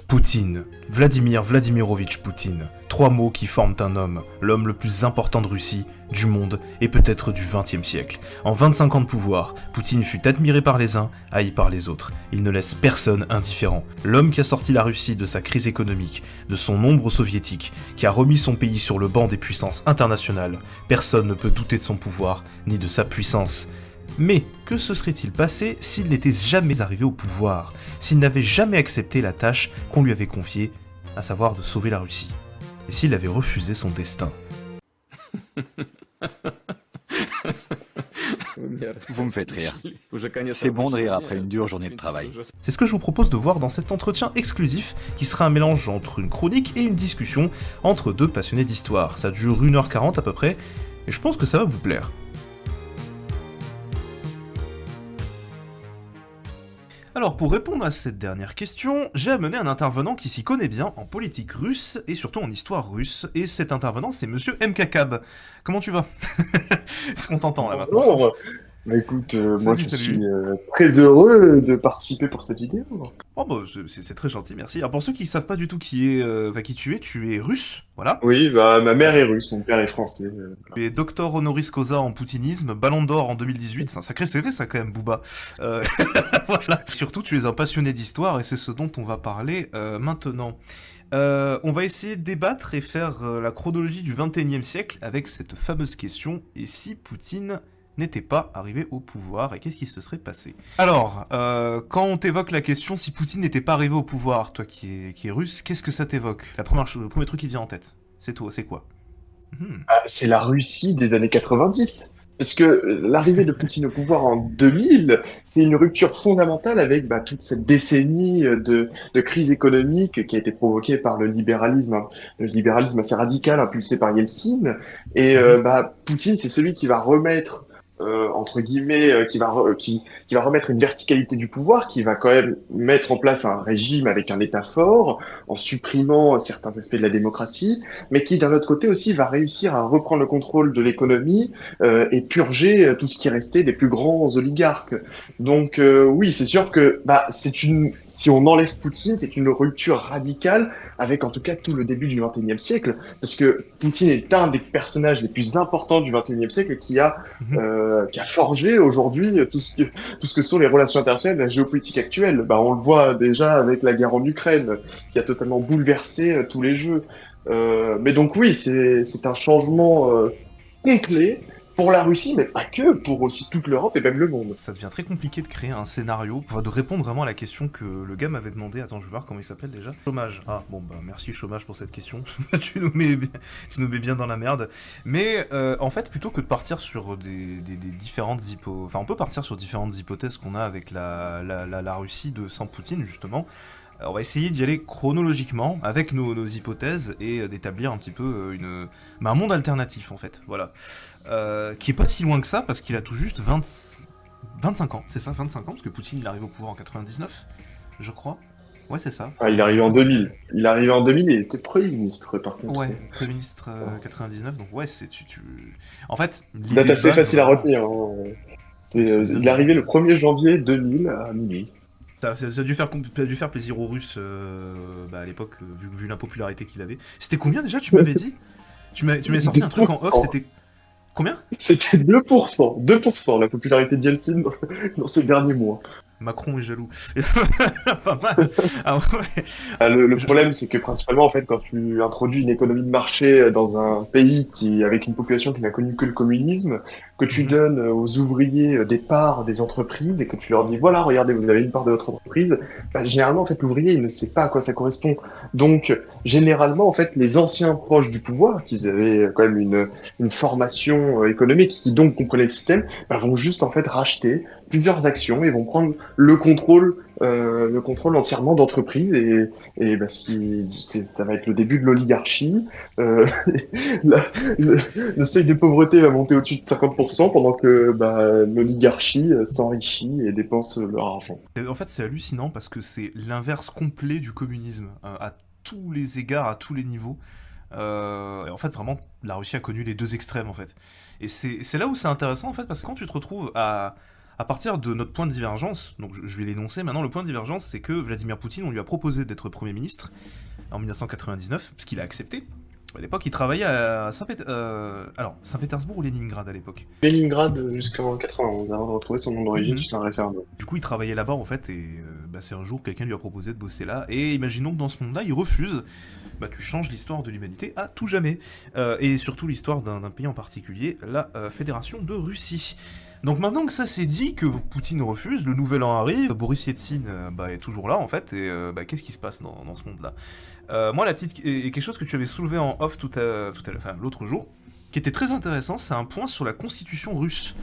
Poutine, Vladimir Vladimirovitch Poutine, trois mots qui forment un homme, l'homme le plus important de Russie, du monde et peut-être du XXe siècle. En 25 ans de pouvoir, Poutine fut admiré par les uns, haï par les autres. Il ne laisse personne indifférent. L'homme qui a sorti la Russie de sa crise économique, de son ombre soviétique, qui a remis son pays sur le banc des puissances internationales. Personne ne peut douter de son pouvoir, ni de sa puissance. Mais que se serait-il passé s'il n'était jamais arrivé au pouvoir, s'il n'avait jamais accepté la tâche qu'on lui avait confiée, à savoir de sauver la Russie, et s'il avait refusé son destin? Vous me faites rire. C'est bon de rire après une dure journée de travail. C'est ce que je vous propose de voir dans cet entretien exclusif, qui sera un mélange entre une chronique et une discussion entre deux passionnés d'histoire. Ça dure 1h40 à peu près, et je pense que ça va vous plaire. Alors pour répondre à cette dernière question, j'ai amené un intervenant qui s'y connaît bien en politique russe et surtout en histoire russe, et cet intervenant c'est Monsieur MKKab. Comment tu vas? Est-ce qu'on t'entend là maintenant? Bonjour. Bah écoute, moi Salut, je salut. suis très heureux de participer pour cette vidéo. Oh bah c'est très gentil, merci. Alors pour ceux qui savent pas du tout qui tu es russe, voilà. Oui, bah ma mère est russe, mon père est français. Tu es docteur honoris causa en poutinisme, ballon d'or en 2018, c'est un sacré CV ça quand même Booba. Euh, voilà. Surtout tu es un passionné d'histoire et c'est ce dont on va parler maintenant. On va essayer de débattre et faire la chronologie du XXIe siècle avec cette fameuse question, et si Poutine n'était pas arrivé au pouvoir, et qu'est-ce qui se serait passé? Alors, quand on t'évoque la question si Poutine n'était pas arrivé au pouvoir, toi qui es russe, qu'est-ce que ça t'évoque? Le premier truc qui te vient en tête, c'est toi, c'est quoi? Ah, c'est la Russie des années 90. Parce que l'arrivée de Poutine au pouvoir en 2000, c'est une rupture fondamentale avec toute cette décennie de crise économique qui a été provoquée par le libéralisme assez radical impulsé par Yeltsin. Et Mhm. Poutine, c'est celui qui va remettre entre guillemets, qui va remettre une verticalité du pouvoir, qui va quand même mettre en place un régime avec un État fort, en supprimant certains aspects de la démocratie, mais qui d'un autre côté aussi va réussir à reprendre le contrôle de l'économie et purger tout ce qui restait des plus grands oligarques. Donc oui, c'est sûr que si on enlève Poutine, c'est une rupture radicale avec en tout cas tout le début du XXIe siècle, parce que Poutine est un des personnages les plus importants du XXIe siècle Mhm. qui a forgé aujourd'hui tout ce que sont les relations internationales, la géopolitique actuelle. Bah, on le voit déjà avec la guerre en Ukraine, qui a totalement bouleversé tous les jeux. Mais donc oui, c'est un changement complet pour la Russie, mais pas que, pour aussi toute l'Europe et même le monde. Ça devient très compliqué de créer un scénario, enfin de répondre vraiment à la question que le gars m'avait demandé. Attends, je vais voir comment il s'appelle déjà. Chômage. Ah bon bah merci chômage pour cette question. Tu nous mets bien dans la merde. Mais en fait, plutôt que de partir sur des différentes hypothèses, enfin on peut partir sur différentes hypothèses qu'on a avec la Russie de sans Poutine justement. On va essayer d'y aller chronologiquement avec nos hypothèses et d'établir un petit peu un monde alternatif en fait, voilà. Qui est pas si loin que ça parce qu'il a tout juste 25 ans, c'est ça, 25 ans, parce que Poutine il arrive au pouvoir en 99, je crois. Ouais, c'est ça. Ah, il est arrivé en 2000. Il est arrivé en 2000 et il était Premier ministre, par contre. Ouais, Premier ministre 99, donc ouais, En fait, Date l'idée de assez base, facile à vraiment, retenir, hein. Il est 99, arrivé le 1er janvier 2000 à minuit. ça a dû faire plaisir aux Russes à l'époque, vu l'impopularité qu'il avait. C'était combien déjà, tu m'avais dit? Tu m'avais sorti un truc en off, 2%. c'était combien? C'était 2%. 2% la popularité de Yeltsin dans ces derniers mois. Macron est jaloux. Pas mal. Ah ouais. Le Je- je- problème, c'est que principalement, en fait, quand tu introduis une économie de marché dans un pays avec une population qui n'a connu que le communisme, que tu Mhm. donnes aux ouvriers des parts des entreprises et que tu leur dis, voilà, regardez, vous avez une part de votre entreprise, généralement, en fait, l'ouvrier, il ne sait pas à quoi ça correspond. Donc, généralement, en fait, les anciens proches du pouvoir, qui avaient quand même une formation économique, qui donc comprenaient le système, vont juste, en fait, racheter plusieurs actions et vont prendre le contrôle entièrement d'entreprise et ça va être le début de l'oligarchie. Euh, le seuil de pauvreté va monter au-dessus de 50% pendant que l'oligarchie s'enrichit et dépense leur argent. En fait, c'est hallucinant parce que c'est l'inverse complet du communisme, à tous les égards, à tous les niveaux. Et en fait, vraiment, la Russie a connu les deux extrêmes, en fait. Et c'est là où c'est intéressant, en fait, parce que quand tu te retrouves À partir de notre point de divergence, donc je vais l'énoncer maintenant, le point de divergence, c'est que Vladimir Poutine, on lui a proposé d'être Premier ministre en 1999, ce qu'il a accepté. À l'époque, il travaillait à Saint-Pétersbourg ou Leningrad à l'époque. Leningrad jusqu'en 91, avant de retrouver son nom d'origine, c'est un référendum. Du coup, il travaillait là-bas en fait, et c'est un jour quelqu'un lui a proposé de bosser là, et imaginons que dans ce monde-là, il refuse. Tu changes l'histoire de l'humanité à tout jamais. Et surtout l'histoire d'un pays en particulier, la Fédération de Russie. Donc maintenant que ça c'est dit, que Poutine refuse, le nouvel an arrive, Boris Yeltsin est toujours là en fait, et qu'est-ce qui se passe dans ce monde-là? Moi, et quelque chose que tu avais soulevé en off l'autre jour, qui était très intéressant, c'est un point sur la constitution russe.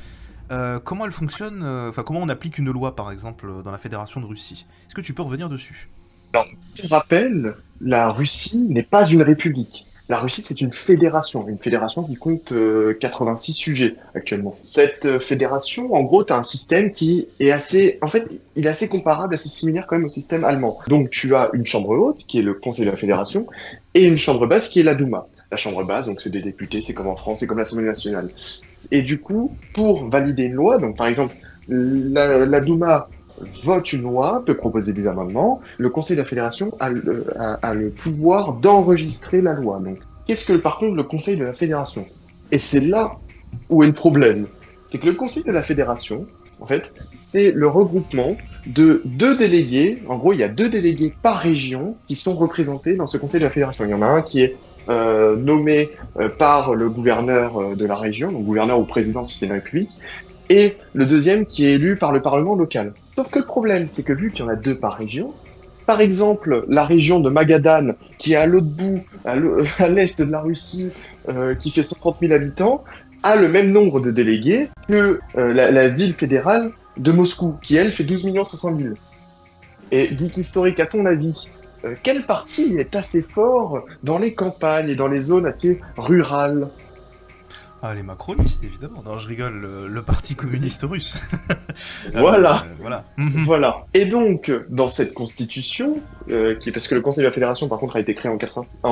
Comment elle fonctionne, comment on applique une loi par exemple dans la Fédération de Russie. Est-ce que tu peux revenir dessus? Alors, pour rappel, la Russie n'est pas une république. La Russie, c'est une fédération qui compte 86 sujets actuellement. Cette fédération, en gros, tu as un système qui est assez, en fait, il est assez comparable, assez similaire quand même au système allemand. Donc, tu as une chambre haute, qui est le Conseil de la Fédération, et une chambre basse, qui est la Douma. La chambre basse, donc c'est des députés, c'est comme en France, c'est comme l'Assemblée nationale. Et du coup, pour valider une loi, donc par exemple, la Douma vote une loi, peut proposer des amendements, le Conseil de la Fédération a le pouvoir d'enregistrer la loi. Donc, qu'est-ce que par contre le Conseil de la Fédération? Et c'est là où est le problème. C'est que le Conseil de la Fédération, en fait, c'est le regroupement de 2 délégués. En gros, il y a 2 délégués par région qui sont représentés dans ce Conseil de la Fédération. Il y en a un qui est nommé par le gouverneur de la région, donc gouverneur ou président si c'est une république, et le deuxième qui est élu par le Parlement local. Sauf que le problème, c'est que vu qu'il y en a 2 par région, par exemple, la région de Magadan, qui est à l'autre bout, à l'est de la Russie, qui fait 130 000 habitants, a le même nombre de délégués que la ville fédérale de Moscou, qui elle fait 12 500 000. Et geek historique, à ton avis, quel parti est assez fort dans les campagnes et dans les zones assez rurales? Ah, les macronistes, évidemment. Non, je rigole, le parti communiste russe. Voilà. Voilà. Voilà. Et donc, dans cette constitution, parce que le Conseil de la Fédération, par contre, a été créé en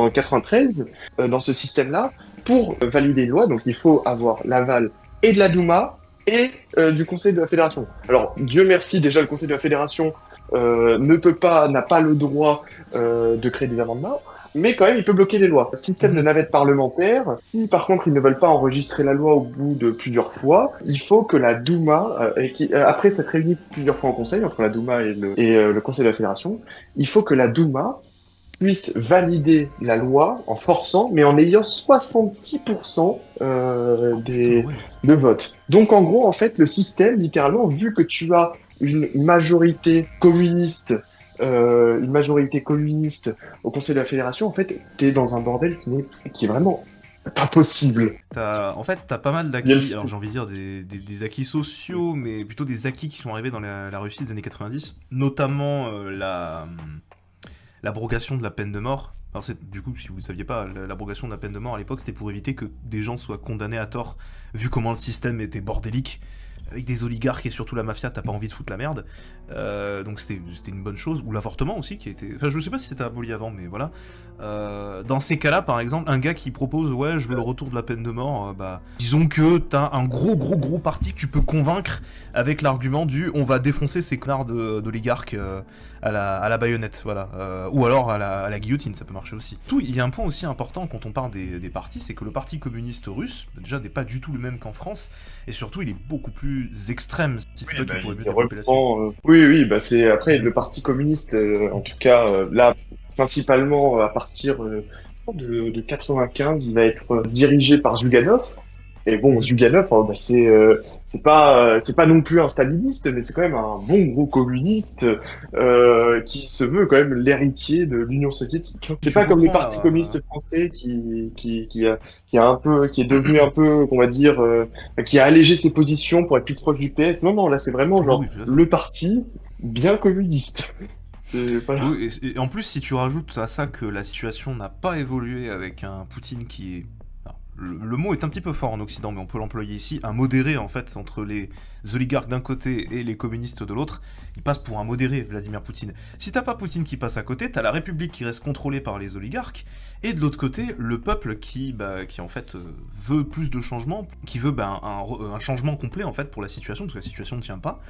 93, dans ce système-là, pour valider une loi, donc il faut avoir l'aval et de la Douma et du Conseil de la Fédération. Alors, Dieu merci, déjà, le Conseil de la Fédération n'a pas le droit de créer des amendements, mais quand même, il peut bloquer les lois. Système de navette parlementaire, si par contre ils ne veulent pas enregistrer la loi au bout de plusieurs fois, il faut que la Douma, après s'être réunie plusieurs fois en conseil, entre la Douma et le Conseil de la Fédération, il faut que la Douma puisse valider la loi en forçant, mais en ayant 66% de votes. Donc en gros, en fait, le système, littéralement, vu que tu as une majorité communiste au Conseil de la Fédération, en fait, t'es dans un bordel qui est vraiment pas possible. T'as pas mal d'acquis, alors j'ai envie de dire des acquis sociaux, mais plutôt des acquis qui sont arrivés dans la Russie des années 90, notamment l'abrogation de la peine de mort. Alors du coup, si vous ne saviez pas, l'abrogation de la peine de mort à l'époque, c'était pour éviter que des gens soient condamnés à tort, vu comment le système était bordélique. Avec des oligarques et surtout la mafia, t'as pas envie de foutre la merde. Donc c'était une bonne chose. Ou l'avortement aussi, qui a été... Enfin, je sais pas si c'était aboli avant, mais voilà. Dans ces cas-là, par exemple, un gars qui propose « Ouais, je veux le retour de la peine de mort », disons que t'as un gros parti que tu peux convaincre avec l'argument du « On va défoncer ces connards d'oligarques à la baïonnette », voilà. Ou alors à la guillotine, ça peut marcher aussi. Il y a un point aussi important quand on parle des partis, c'est que le parti communiste russe, déjà, n'est pas du tout le même qu'en France, et surtout, il est beaucoup plus extrême. Si c'est toi qui pourrais mieux développer là-dessus. Oui, c'est après le parti communiste, en tout cas, là, principalement à partir de 95, il va être dirigé par Zyuganov. Et bon, Zyuganov, c'est pas non plus un staliniste, mais c'est quand même un bon gros communiste qui se veut quand même l'héritier de l'Union soviétique. C'est pas comme les partis communistes français qui est devenu un peu, on va dire, qui a allégé ses positions pour être plus proche du PS. Non, là c'est vraiment genre le parti bien communiste. Voilà. Oui, et en plus, si tu rajoutes à ça que la situation n'a pas évolué avec un Poutine qui est le mot est un petit peu fort en Occident, mais on peut l'employer ici, un modéré en fait entre les oligarques d'un côté et les communistes de l'autre. Il passe pour un modéré, Vladimir Poutine. Si t'as pas Poutine qui passe à côté, t'as la République qui reste contrôlée par les oligarques, et de l'autre côté, le peuple qui en fait veut plus de changements, qui veut un changement complet en fait pour la situation, parce que la situation ne tient pas.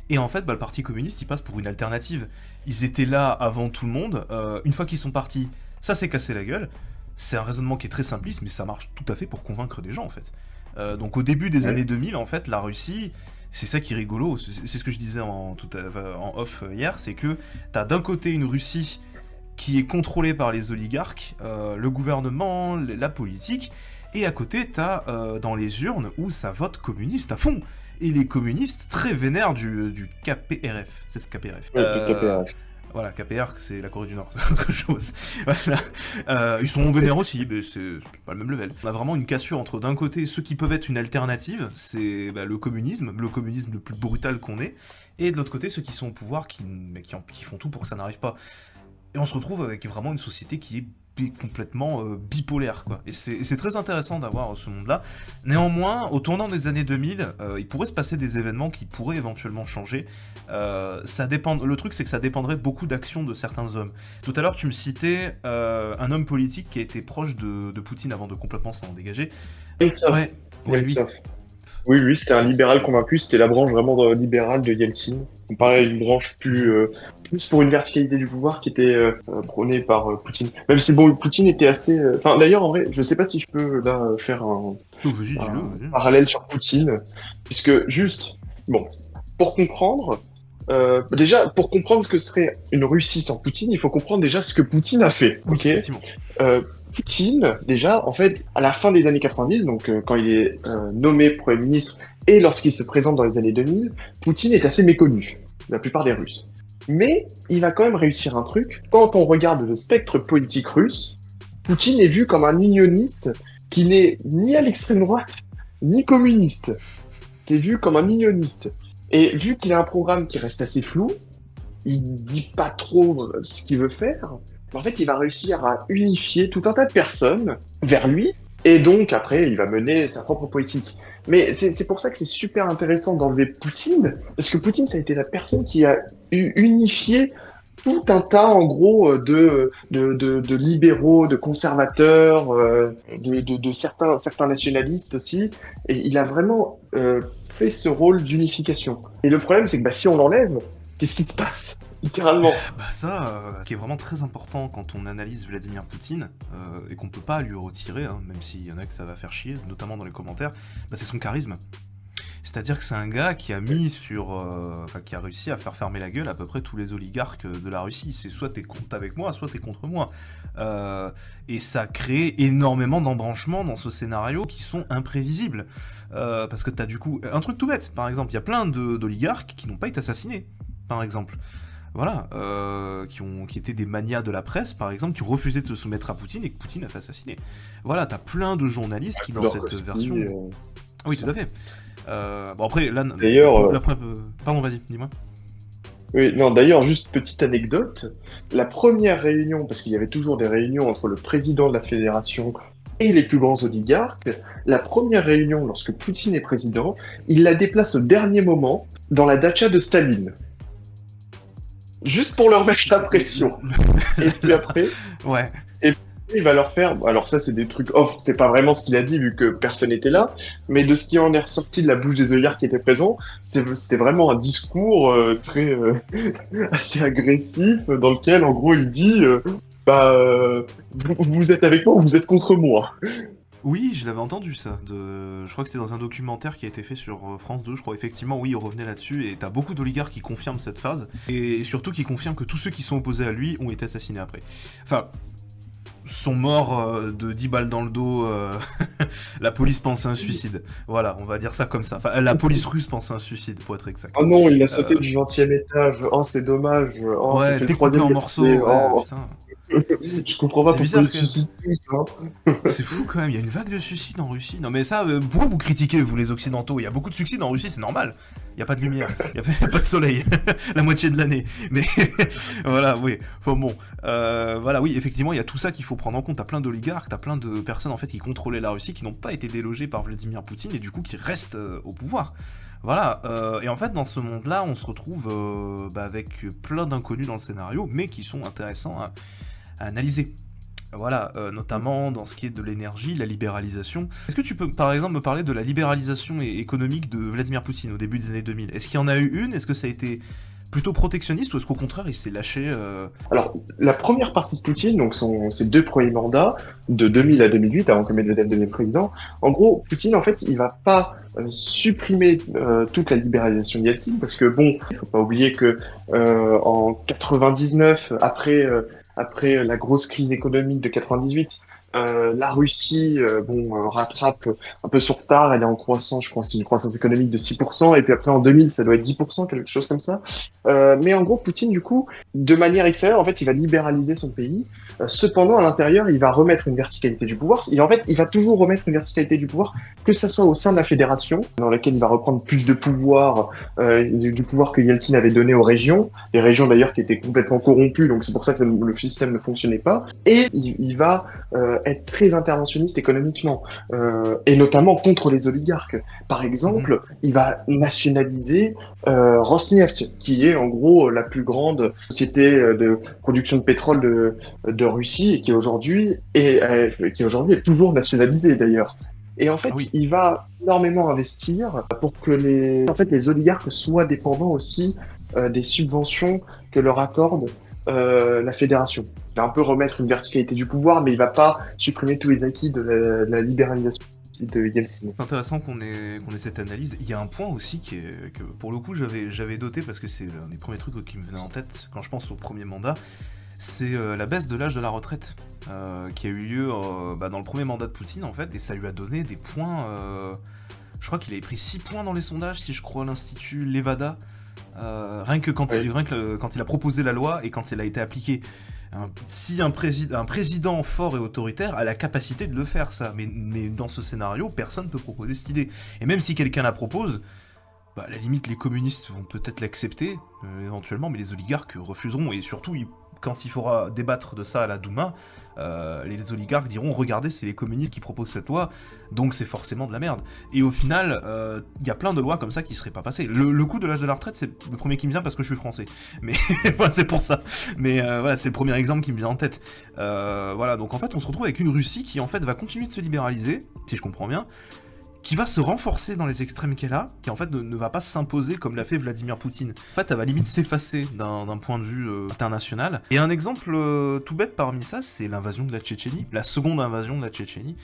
Et en fait, le Parti communiste, il passe pour une alternative. Ils étaient là avant tout le monde. Une fois qu'ils sont partis, ça s'est cassé la gueule. C'est un raisonnement qui est très simpliste, mais ça marche tout à fait pour convaincre des gens, en fait. Donc au début des années 2000, en fait, la Russie, c'est ça qui est rigolo, c'est ce que je disais en off hier, c'est que t'as d'un côté une Russie qui est contrôlée par les oligarques, le gouvernement, la politique, et à côté, t'as dans les urnes où ça vote communiste à fond. Et les communistes très vénères du KPRF. C'est ce KPRF. Oui, le KPRF. Voilà, KPR, c'est la Corée du Nord, c'est autre chose. Voilà. Ils sont vénères aussi, mais c'est pas le même level. On a vraiment une cassure entre, d'un côté, ceux qui peuvent être une alternative, c'est le communisme le plus brutal qu'on ait, et de l'autre côté, ceux qui sont au pouvoir, qui font tout pour que ça n'arrive pas. Et on se retrouve avec vraiment une société qui est complètement bipolaire, quoi. Et c'est très intéressant d'avoir ce monde-là. Néanmoins, au tournant des années 2000, il pourrait se passer des événements qui pourraient éventuellement changer. Ça dépend. Le truc, c'est que ça dépendrait beaucoup d'actions de certains hommes. Tout à l'heure, tu me citais un homme politique qui a été proche de Poutine avant de complètement s'en dégager. Ouais, lui. Oui, c'était un libéral convaincu, c'était la branche vraiment libérale de Yeltsin. Pareil, une branche plus pour une verticalité du pouvoir qui était prônée par Poutine. Même si bon, Poutine était assez... Enfin, d'ailleurs, en vrai, je sais pas si je peux là faire un parallèle sur Poutine, puisque juste, bon, pour comprendre... déjà, pour comprendre ce que serait une Russie sans Poutine, il faut comprendre déjà ce que Poutine a fait, ok ? Poutine, déjà, en fait, à la fin des années 90, donc quand il est nommé Premier ministre et lorsqu'il se présente dans les années 2000, Poutine est assez méconnu, la plupart des Russes. Mais il va quand même réussir un truc. Quand on regarde le spectre politique russe, Poutine est vu comme un unioniste qui n'est ni à l'extrême droite, ni communiste. C'est vu comme un unioniste. Et vu qu'il a un programme qui reste assez flou, il dit pas trop ce qu'il veut faire, en fait, il va réussir à unifier tout un tas de personnes vers lui, et donc après, il va mener sa propre politique. Mais c'est pour ça que c'est super intéressant d'enlever Poutine, parce que Poutine, ça a été la personne qui a unifié tout un tas, en gros, de libéraux, de conservateurs, de certains nationalistes aussi, et il a vraiment fait ce rôle d'unification. Et le problème, c'est que si on l'enlève, qu'est-ce qui se passe ? Littéralement. Ça, qui est vraiment très important quand on analyse Vladimir Poutine, et qu'on peut pas lui retirer, hein, même s'il y en a que ça va faire chier, notamment dans les commentaires, c'est son charisme. C'est-à-dire que c'est un gars qui a mis qui a réussi à faire fermer la gueule à peu près tous les oligarques de la Russie. C'est soit t'es avec moi, soit t'es contre moi. Et ça crée énormément d'embranchements dans ce scénario qui sont imprévisibles. Parce que t'as du coup... Un truc tout bête, par exemple, il y a plein d'oligarques qui n'ont pas été assassinés, par exemple. Voilà, qui étaient des manias de la presse, par exemple, qui refusaient de se soumettre à Poutine et que Poutine a fait assassiner. Voilà, t'as plein de journalistes qui, dans cette version... Oui, tout à fait. Bon, après, là... D'ailleurs... Pardon, vas-y, dis-moi. Oui, non, d'ailleurs, juste petite anecdote. La première réunion, parce qu'il y avait toujours des réunions entre le président de la fédération et les plus grands oligarques, la première réunion, lorsque Poutine est président, il la déplace au dernier moment dans la datcha de Staline. Juste pour leur mettre la pression. Et puis après... Ouais. Et puis il va leur faire... Alors ça, c'est des trucs off, c'est pas vraiment ce qu'il a dit, vu que personne n'était là, mais de ce qui en est ressorti de la bouche des oligarques qui étaient présents, c'était vraiment un discours très... assez agressif, dans lequel, en gros, il dit... vous êtes avec moi ou vous êtes contre moi ? Oui, je l'avais entendu ça. Je crois que c'était dans un documentaire qui a été fait sur France 2, je crois. Effectivement, oui, il revenait là-dessus, et t'as beaucoup d'oligarques qui confirment cette phase, et surtout qui confirment que tous ceux qui sont opposés à lui ont été assassinés après. Enfin, sont morts de 10 balles dans le dos. La police pense à un suicide. Voilà, on va dire ça comme ça. Enfin, la police russe pense à un suicide, pour être exact. Oh non, il a sauté du 20e étage. Oh, c'est dommage. Oh, ouais, découpé en morceaux. Putain. Je comprends pas pourquoi ils se suicident tous, hein. C'est fou quand même, il y a une vague de suicides en Russie. Non mais ça, pourquoi vous critiquez, vous les occidentaux ? Il y a beaucoup de suicides en Russie, c'est normal. Il n'y a pas de lumière, il n'y a pas de soleil, la moitié de l'année. Mais voilà, oui, enfin bon, voilà, oui, effectivement, il y a tout ça qu'il faut prendre en compte. T'as plein d'oligarques, t'as plein de personnes en fait qui contrôlaient la Russie, qui n'ont pas été délogées par Vladimir Poutine et du coup qui restent au pouvoir. Voilà, et en fait dans ce monde-là, on se retrouve avec plein d'inconnus dans le scénario, mais qui sont intéressants à analyser. Voilà, notamment dans ce qui est de l'énergie, la libéralisation. Est-ce que tu peux par exemple me parler de la libéralisation économique de Vladimir Poutine au début des années 2000 ? Est-ce qu'il y en a eu une ? Est-ce que ça a été plutôt protectionniste ou est-ce qu'au contraire il s'est lâché Alors, la première partie de Poutine, donc ses 2 premiers mandats, de 2000 à 2008, avant que Medvedev devienne président, en gros, Poutine, en fait, il va pas supprimer toute la libéralisation de Yeltsin, parce que bon, il faut pas oublier que en 99, après la grosse crise économique de 98, la Russie, rattrape un peu son retard, elle est en croissance, je crois que c'est une croissance économique de 6%, et puis après en 2000, ça doit être 10%, quelque chose comme ça. Mais en gros, Poutine, du coup, de manière extérieure, en fait, il va libéraliser son pays. Cependant, à l'intérieur, il va remettre une verticalité du pouvoir. En fait, il va toujours remettre une verticalité du pouvoir, que ça soit au sein de la fédération, dans laquelle il va reprendre plus de pouvoir, du pouvoir que Yeltsin avait donné aux régions. Les régions, d'ailleurs, qui étaient complètement corrompues, donc c'est pour ça que le système ne fonctionnait pas. Et il va être très interventionniste économiquement, et notamment contre les oligarques. Par exemple, il va nationaliser Rosneft, qui est en gros la plus grande société de production de pétrole de Russie, et qui aujourd'hui est toujours nationalisée d'ailleurs. Et en fait, il va énormément investir pour que les oligarques soient dépendants aussi des subventions que leur accorde la fédération. Il va un peu remettre une verticalité du pouvoir, mais il va pas supprimer tous les acquis de la libéralisation de Yeltsin. C'est intéressant qu'on ait cette analyse. Il y a un point aussi que pour le coup j'avais noté parce que c'est l'un des premiers trucs qui me venait en tête quand je pense au premier mandat, c'est la baisse de l'âge de la retraite qui a eu lieu dans le premier mandat de Poutine en fait, et ça lui a donné des points. Je crois qu'il avait pris 6 points dans les sondages, si je crois, à l'Institut Levada. Rien que quand il a proposé la loi et quand elle a été appliquée. Si un président fort et autoritaire a la capacité de le faire, ça, mais dans ce scénario, personne ne peut proposer cette idée. Et même si quelqu'un la propose, à la limite, les communistes vont peut-être l'accepter, éventuellement, mais les oligarques refuseront, et surtout, quand il faudra débattre de ça à la Douma, les oligarques diront « Regardez, c'est les communistes qui proposent cette loi, donc c'est forcément de la merde. » Et au final, il y a plein de lois comme ça qui seraient pas passées. Le coup de l'âge de la retraite, c'est le premier qui me vient parce que je suis français. Mais voilà, c'est pour ça. Mais voilà, c'est le premier exemple qui me vient en tête. Voilà, donc en fait, on se retrouve avec une Russie qui en fait va continuer de se libéraliser, si je comprends bien, qui va se renforcer dans les extrêmes qu'elle a, qui en fait ne va pas s'imposer comme l'a fait Vladimir Poutine. En fait, elle va limite s'effacer d'un point de vue international. Et un exemple tout bête parmi ça, c'est l'invasion de la Tchétchénie, la seconde invasion de la Tchétchénie.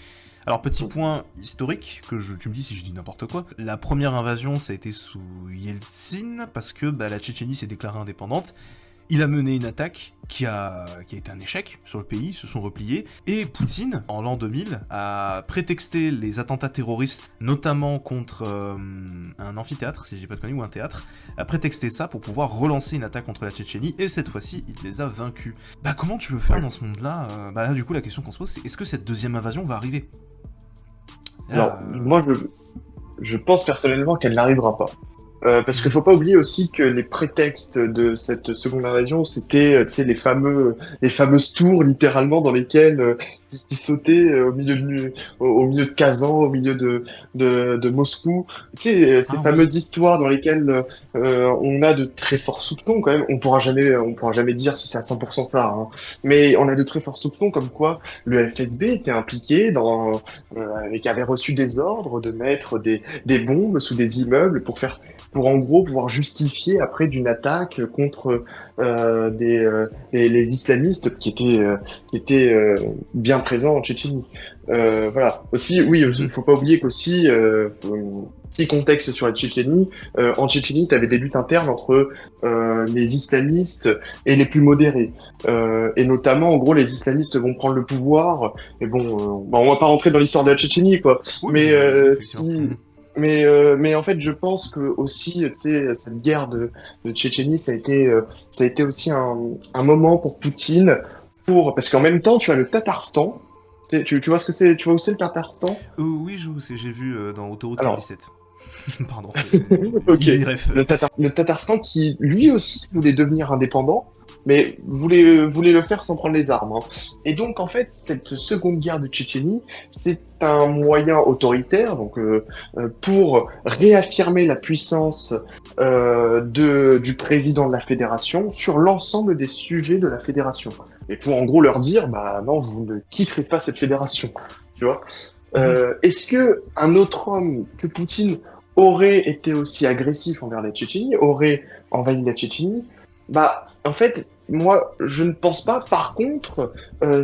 Alors, petit point historique, tu me dis si je dis n'importe quoi, la première invasion, ça a été sous Yeltsin, parce que la Tchétchénie s'est déclarée indépendante. Il a mené une attaque qui a été un échec sur le pays, ils se sont repliés, et Poutine, en l'an 2000, a prétexté les attentats terroristes, notamment contre un amphithéâtre, si je dis pas de conneries, ou un théâtre, a prétexté ça pour pouvoir relancer une attaque contre la Tchétchénie, et cette fois-ci, il les a vaincus. Comment tu veux faire dans ce monde-là là, du coup, la question qu'on se pose, c'est est-ce que cette deuxième invasion va arriver ? Alors, moi, je pense personnellement qu'elle n'arrivera pas. Parce qu'il faut pas oublier aussi que les prétextes de cette seconde invasion, c'était, tu sais, les fameuses tours, littéralement, dans lesquelles qui sautaient au milieu de Kazan, au milieu de Moscou. Tu sais, ces fameuses histoires dans lesquelles on a de très forts soupçons quand même. On pourra jamais dire si c'est à 100% ça, hein. Mais on a de très forts soupçons comme quoi le FSB était impliqué et qui avait reçu des ordres de mettre des bombes sous des immeubles pour en gros pouvoir justifier après d'une attaque contre les islamistes qui étaient bien présents en Tchétchénie. Voilà. Aussi, oui, il faut pas oublier qu'aussi petit contexte sur la Tchétchénie. En Tchétchénie, tu avais des luttes internes entre les islamistes et les plus modérés. Et notamment, en gros, les islamistes vont prendre le pouvoir. Et bon, on va pas rentrer dans l'histoire de la Tchétchénie, quoi. Oui, mais en fait, je pense que aussi, tu sais, cette guerre de Tchétchénie, ça a été aussi un moment pour Poutine, parce qu'en même temps, tu as le Tatarstan. Tu vois ce que c'est, tu vois où c'est le Tatarstan? Oui, j'ai vu dans Autoroute 47. Pardon. Ok. Le Tatarstan qui, lui aussi, voulait devenir indépendant. mais voulait le faire sans prendre les armes, hein. Et donc, en fait, cette seconde guerre de Tchétchénie, c'est un moyen autoritaire, donc pour réaffirmer la puissance du président de la fédération sur l'ensemble des sujets de la fédération. Et pour en gros leur dire, bah non, vous ne quitterez pas cette fédération, tu vois. Est-ce que un autre homme que Poutine aurait été aussi agressif envers la Tchétchénie, aurait envahi la Tchétchénie? Bah, en fait, moi, je ne pense pas. Par contre,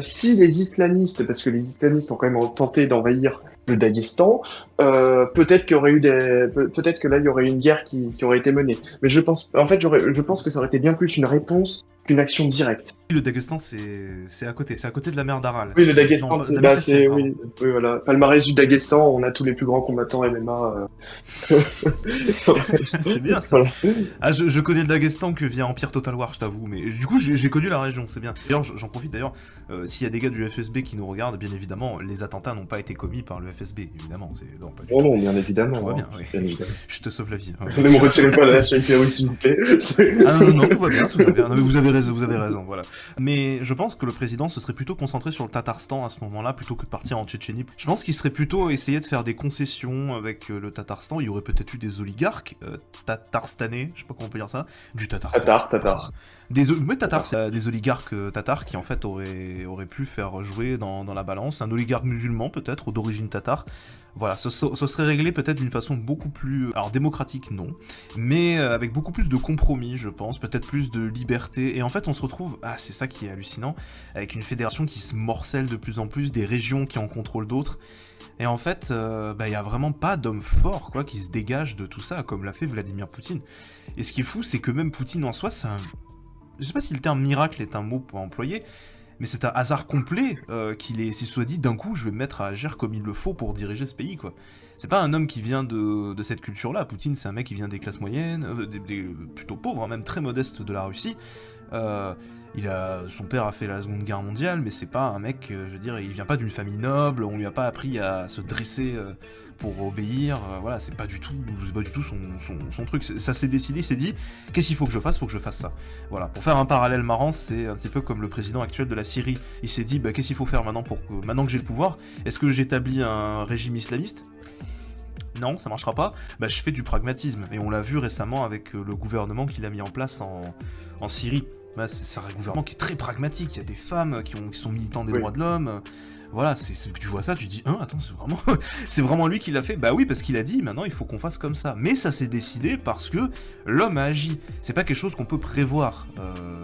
si les islamistes, parce que les islamistes ont quand même tenté d'envahir le Daghestan, peut-être qu'il y aurait eu peut-être que là il y aurait une guerre qui aurait été menée. Mais je pense, en fait, je pense que ça aurait été bien plus une réponse qu'une action directe. Le Daghestan, c'est à côté de la mer d'Aral. Oui, le Daghestan, oui, voilà. Palmarès du Daghestan, on a tous les plus grands combattants MMA. C'est bien ça. Voilà. Ah, je connais le Daghestan que via Empire Total War, je t'avoue, mais du coup j'ai connu la région, c'est bien. D'ailleurs, j'en profite d'ailleurs, s'il y a des gars du FSB qui nous regardent, bien évidemment, les attentats n'ont pas été commis par le FSB, évidemment. Non, bien évidemment. Tout va bien, oui. Bien évidemment. Je te sauve la vie. Ne me retirez pas la nationalité, oui, s'il vous plaît. Ah non, tout va bien, tout va bien. Non, mais vous avez raison, voilà. Mais je pense que le président se serait plutôt concentré sur le Tatarstan à ce moment-là, plutôt que de partir en Tchétchénie. Je pense qu'il serait plutôt essayé de faire des concessions avec le Tatarstan. Il y aurait peut-être eu des oligarques tatarstanais, je sais pas comment on peut dire ça, du Tatarstan. Tatar. Des oligarques tatars qui en fait auraient pu faire jouer dans la balance un oligarque musulman peut-être, d'origine tatar. Voilà, ce serait réglé peut-être d'une façon beaucoup plus, alors démocratique non, mais avec beaucoup plus de compromis je pense, peut-être plus de liberté, et en fait on se retrouve, c'est ça qui est hallucinant, avec une fédération qui se morcelle de plus en plus, des régions qui en contrôlent d'autres, et en fait, y a vraiment pas d'homme fort quoi qui se dégage de tout ça, comme l'a fait Vladimir Poutine. Et ce qui est fou, c'est que même Poutine en soi, je sais pas si le terme miracle est un mot pour employer, mais c'est un hasard complet qu'il soit dit d'un coup je vais me mettre à agir comme il le faut pour diriger ce pays quoi. C'est pas un homme qui vient de cette culture-là. Poutine c'est un mec qui vient des classes moyennes, plutôt pauvres, hein, même très modestes de la Russie. Son père a fait la Seconde Guerre mondiale, mais c'est pas un mec, je veux dire, il vient pas d'une famille noble, on lui a pas appris à se dresser pour obéir, voilà, c'est pas du tout son truc, ça s'est décidé, il s'est dit, qu'est-ce qu'il faut que je fasse ça. Voilà, pour faire un parallèle marrant, c'est un petit peu comme le président actuel de la Syrie, il s'est dit, qu'est-ce qu'il faut faire maintenant que j'ai le pouvoir, est-ce que j'établis un régime islamiste ? Non, ça marchera pas, je fais du pragmatisme, et on l'a vu récemment avec le gouvernement qu'il a mis en place en Syrie. C'est un gouvernement qui est très pragmatique, il y a des femmes qui sont militants des droits de l'homme, voilà, tu vois ça, tu dis, attends, c'est vraiment lui qui l'a fait, oui, parce qu'il a dit, maintenant il faut qu'on fasse comme ça, mais ça s'est décidé parce que l'homme a agi, c'est pas quelque chose qu'on peut prévoir,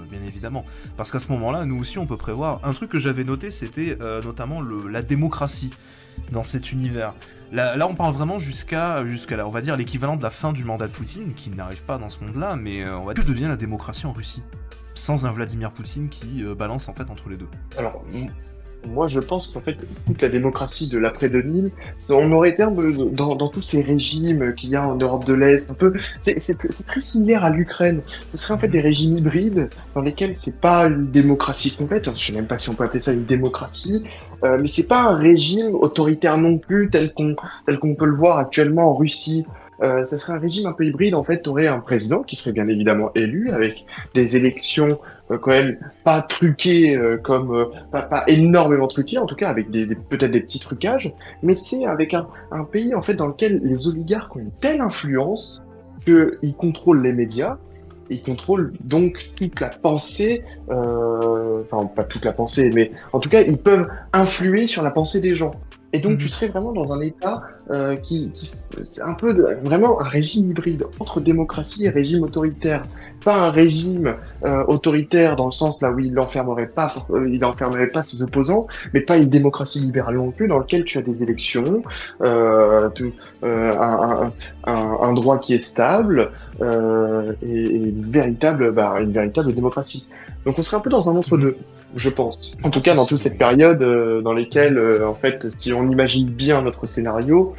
bien évidemment, parce qu'à ce moment-là, nous aussi on peut prévoir, un truc que j'avais noté, c'était notamment la démocratie dans cet univers. Là on parle vraiment jusqu'à là, on va dire l'équivalent de la fin du mandat de Poutine, qui n'arrive pas dans ce monde-là, mais on va dire que devient la démocratie en Russie sans un Vladimir Poutine qui balance en fait entre les deux. Alors, moi je pense qu'en fait, toute la démocratie de l'après-2000, on aurait été dans tous ces régimes qu'il y a en Europe de l'Est, un peu, c'est très similaire à l'Ukraine. Ce serait en fait des régimes hybrides dans lesquels c'est pas une démocratie complète, je sais même pas si on peut appeler ça une démocratie, mais c'est pas un régime autoritaire non plus tel qu'on peut le voir actuellement en Russie. Ça serait un régime un peu hybride, en fait, t'aurais un président qui serait bien évidemment élu avec des élections quand même pas truquées pas énormément truquées, en tout cas avec peut-être des petits trucages, mais tu sais, avec un pays en fait dans lequel les oligarques ont une telle influence qu'ils contrôlent les médias, ils contrôlent donc toute la pensée, enfin pas toute la pensée, mais en tout cas ils peuvent influer sur la pensée des gens. Et donc, tu serais vraiment dans un état c'est un peu vraiment un régime hybride entre démocratie et régime autoritaire. Pas un régime autoritaire dans le sens là où il n'enfermerait pas ses opposants, mais pas une démocratie libérale non plus dans lequel tu as des élections, un droit qui est stable et une véritable démocratie. Donc on serait un peu dans un entre-deux, je pense. En tout cas, dans toute cette période dans lesquelles, en fait, si on imagine bien notre scénario,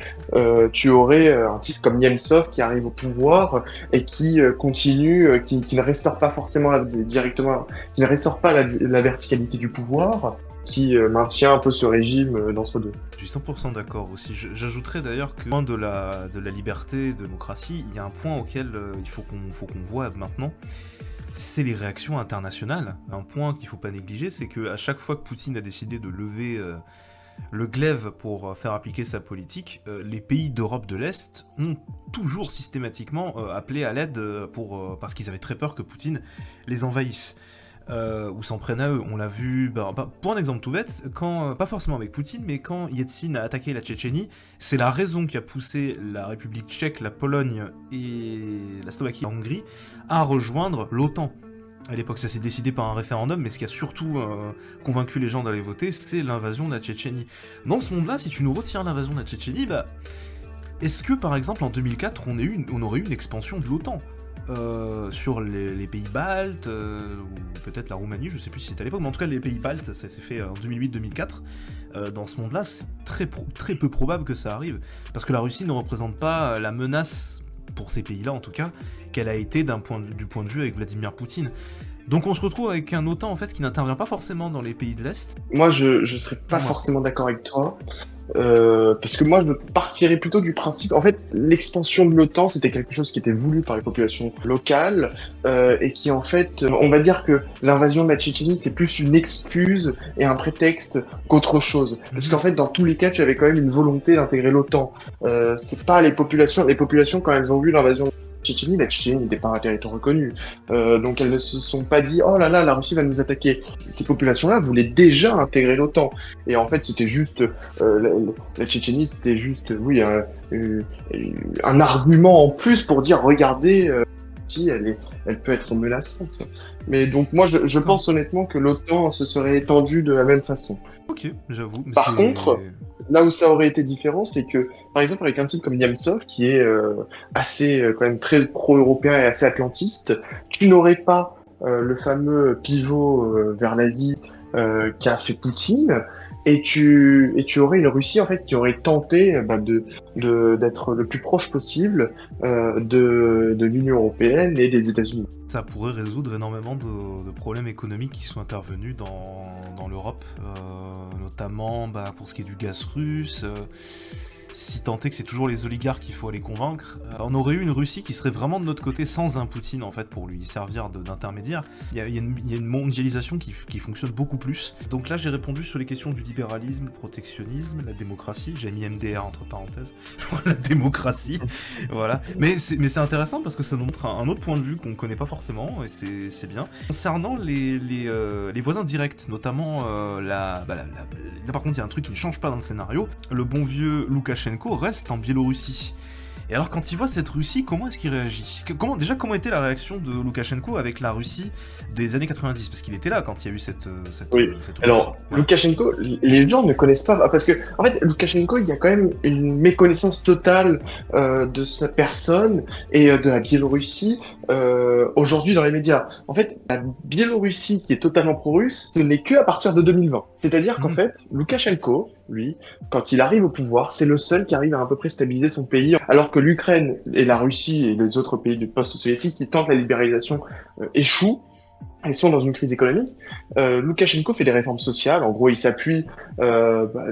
tu aurais un type comme Nemtsov qui arrive au pouvoir et qui continue, qui ne restaure pas forcément directement, qui ne restaure pas la verticalité du pouvoir, qui maintient un peu ce régime d'entre-deux. Je suis 100% d'accord aussi. J'ajouterais d'ailleurs que loin de la liberté, de la démocratie, il y a un point auquel il faut qu'on voit maintenant. c'est les réactions internationales. Un point qu'il ne faut pas négliger, c'est qu'à chaque fois que Poutine a décidé de lever le glaive pour faire appliquer sa politique, les pays d'Europe de l'Est ont toujours systématiquement appelé à l'aide parce qu'ils avaient très peur que Poutine les envahisse. Ou s'en prenne à eux. On l'a vu, pour un exemple tout bête, pas forcément avec Poutine, mais quand Yeltsin a attaqué la Tchétchénie, c'est la raison qui a poussé la République tchèque, la Pologne et la Slovaquie, la Hongrie, à rejoindre l'OTAN. À l'époque, ça s'est décidé par un référendum, mais ce qui a surtout convaincu les gens d'aller voter, c'est l'invasion de la Tchétchénie. Dans ce monde-là, si tu nous retires l'invasion de la Tchétchénie, est-ce que, par exemple, en 2004, on aurait eu une expansion de l'OTAN sur les pays baltes, ou peut-être la Roumanie, je sais plus si c'était à l'époque, mais en tout cas les pays baltes, ça s'est fait en 2008-2004. Dans ce monde-là, c'est très peu probable que ça arrive, parce que la Russie ne représente pas la menace, pour ces pays-là en tout cas, qu'elle a été du point de vue avec Vladimir Poutine. Donc on se retrouve avec un OTAN en fait qui n'intervient pas forcément dans les pays de l'Est. Moi je serais pas forcément d'accord avec toi. Parce que moi je partirais plutôt du principe, en fait l'expansion de l'OTAN c'était quelque chose qui était voulu par les populations locales et qui en fait, on va dire que l'invasion de la Tchétchénie c'est plus une excuse et un prétexte qu'autre chose, parce qu'en fait dans tous les cas tu avais quand même une volonté d'intégrer l'OTAN. C'est pas les populations quand elles ont vu l'invasion de Tchétchénie, la Tchétchénie n'était pas un territoire reconnu, donc elles ne se sont pas dit oh là là la Russie va nous attaquer. Ces populations-là voulaient déjà intégrer l'OTAN, et en fait c'était juste la Tchétchénie c'était juste un argument en plus pour dire regardez si elle peut être menaçante. Mais donc moi je pense honnêtement que l'OTAN se serait étendue de la même façon. Ok, j'avoue. Par contre, là où ça aurait été différent, c'est que, par exemple, avec un type comme Nemtsov, qui est assez, quand même très pro-européen et assez atlantiste, tu n'aurais pas le fameux pivot vers l'Asie qu'a fait Poutine, et tu aurais une Russie, en fait, qui aurait tenté d'être le plus proche possible de l'Union européenne et des États-Unis. Ça pourrait résoudre énormément de problèmes économiques qui sont intervenus dans l'Europe, notamment pour ce qui est du gaz russe, si tant est que c'est toujours les oligarques qu'il faut aller convaincre. On aurait eu une Russie qui serait vraiment de notre côté sans un Poutine en fait pour lui servir d'intermédiaire. Il y a une mondialisation qui fonctionne beaucoup plus. Donc là j'ai répondu sur les questions du libéralisme, le protectionnisme, la démocratie, j'ai mis MDR entre parenthèses, la démocratie, voilà. Mais c'est intéressant parce que ça nous montre un autre point de vue qu'on connaît pas forcément et c'est bien. Concernant les voisins directs, notamment là par contre il y a un truc qui ne change pas dans le scénario, le bon vieux Loukachenko reste en Biélorussie. Et alors quand il voit cette Russie, comment est-ce qu'il réagit ? Comment était la réaction de Loukachenko avec la Russie des années 90 ? Parce qu'il était là quand il y a eu cette alors, Russie. Loukachenko, les gens ne connaissent pas, parce que en fait, Loukachenko, il y a quand même une méconnaissance totale de sa personne et de la Biélorussie aujourd'hui dans les médias. En fait, la Biélorussie qui est totalement pro-russe, ce n'est que à partir de 2020. C'est-à-dire qu'en fait, Loukachenko, lui, quand il arrive au pouvoir, c'est le seul qui arrive à peu près stabiliser son pays, alors que l'Ukraine et la Russie et les autres pays du post-soviétique qui tentent la libéralisation échouent. Ils sont dans une crise économique. Loukachenko fait des réformes sociales. En gros, il s'appuie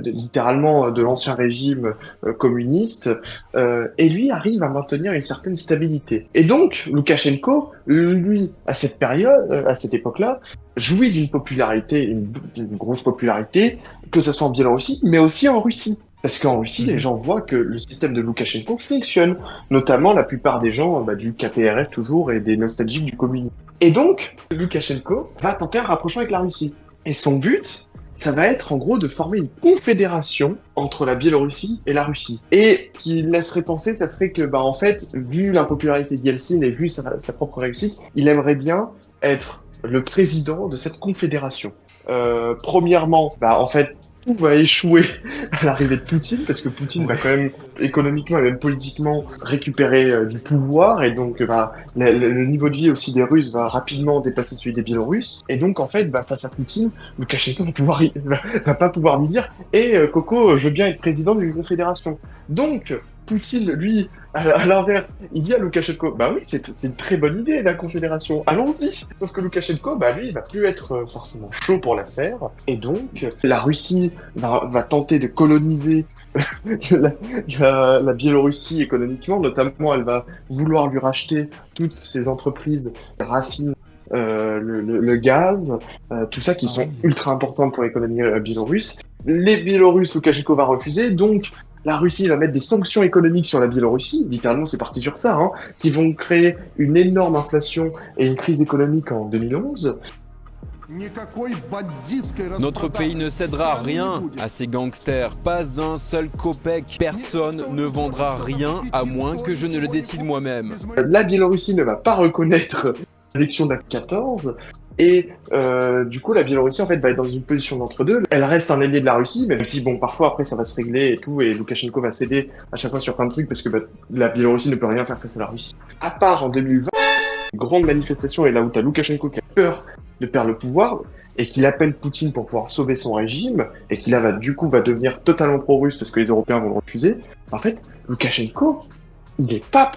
littéralement de l'ancien régime communiste, et lui arrive à maintenir une certaine stabilité. Et donc, Loukachenko, lui, à cette période, à cette époque-là, jouit d'une popularité, une grosse popularité, que ce soit en Biélorussie, mais aussi en Russie. Parce qu'en Russie, les gens voient que le système de Loukachenko fonctionne. Notamment, la plupart des gens du KPRF toujours et des nostalgiques du communisme. Et donc, Loukachenko va tenter un rapprochement avec la Russie. Et son but, ça va être en gros de former une confédération entre la Biélorussie et la Russie. Et ce qui laisserait penser, ça serait que, en fait, vu l'impopularité de Yeltsin et vu sa propre réussite, il aimerait bien être le président de cette confédération. Premièrement, en fait, tout va échouer à l'arrivée de Poutine, parce que Poutine va quand même économiquement et même politiquement récupérer du pouvoir, et donc le niveau de vie aussi des Russes va rapidement dépasser celui des Biélorusses. Et donc en fait, face à Poutine, Loukachenko va pas pouvoir lui dire « Coco, je veux bien être président d'une confédération ». Donc Poutine, lui, à l'inverse, il dit à Loukachenko, oui, c'est une très bonne idée, la confédération, allons-y. Sauf que Loukachenko, lui, il va plus être forcément chaud pour la faire, et donc la Russie va tenter de coloniser la Biélorussie économiquement, notamment elle va vouloir lui racheter toutes ses entreprises raffinent le gaz, tout ça qui sont ultra importantes pour l'économie biélorusse. Les Biélorusses, Loukachenko va refuser, donc la Russie va mettre des sanctions économiques sur la Biélorussie, littéralement c'est parti sur ça, hein, qui vont créer une énorme inflation et une crise économique en 2011. Notre pays ne cédera rien à ces gangsters, pas un seul copec. Personne ne vendra rien à moins que je ne le décide moi-même. La Biélorussie ne va pas reconnaître l'élection de la 14 et du coup la Biélorussie en fait va être dans une position d'entre-deux. Elle reste un allié de la Russie, même si bon parfois après ça va se régler et tout, et Loukachenko va céder à chaque fois sur plein de trucs parce que la Biélorussie ne peut rien faire face à la Russie. À part en 2020, une grande manifestation et là où t'as Loukachenko qui a peur de perdre le pouvoir et qu'il appelle Poutine pour pouvoir sauver son régime et qui là va devenir totalement pro-russe parce que les Européens vont le refuser. En fait, Loukachenko, il est pas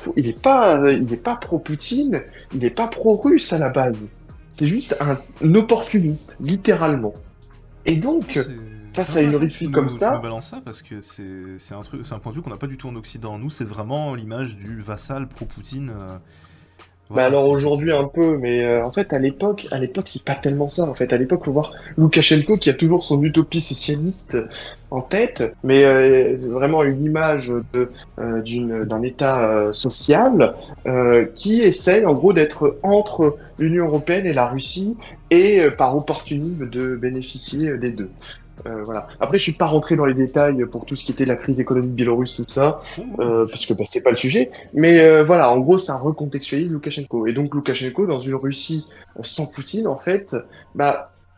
pro-Poutine, il est pas pro-russe à la base. C'est juste un opportuniste, littéralement. Et donc, face à une Russie comme ça... Je me balance ça parce que c'est un point de vue qu'on n'a pas du tout en Occident. Nous, c'est vraiment l'image du vassal pro-Poutine. Voilà, alors aujourd'hui un peu, mais en fait à l'époque c'est pas tellement ça. En fait à l'époque faut voir Loukachenko qui a toujours son utopie socialiste en tête, mais vraiment une image d'un État social qui essaye en gros d'être entre l'Union européenne et la Russie et par opportunisme de bénéficier des deux. Voilà. Après, je suis pas rentré dans les détails pour tout ce qui était la crise économique biélorusse, tout ça, parce que c'est pas le sujet. Mais voilà, en gros, ça recontextualise Loukachenko. Et donc Loukachenko, dans une Russie sans Poutine, en fait,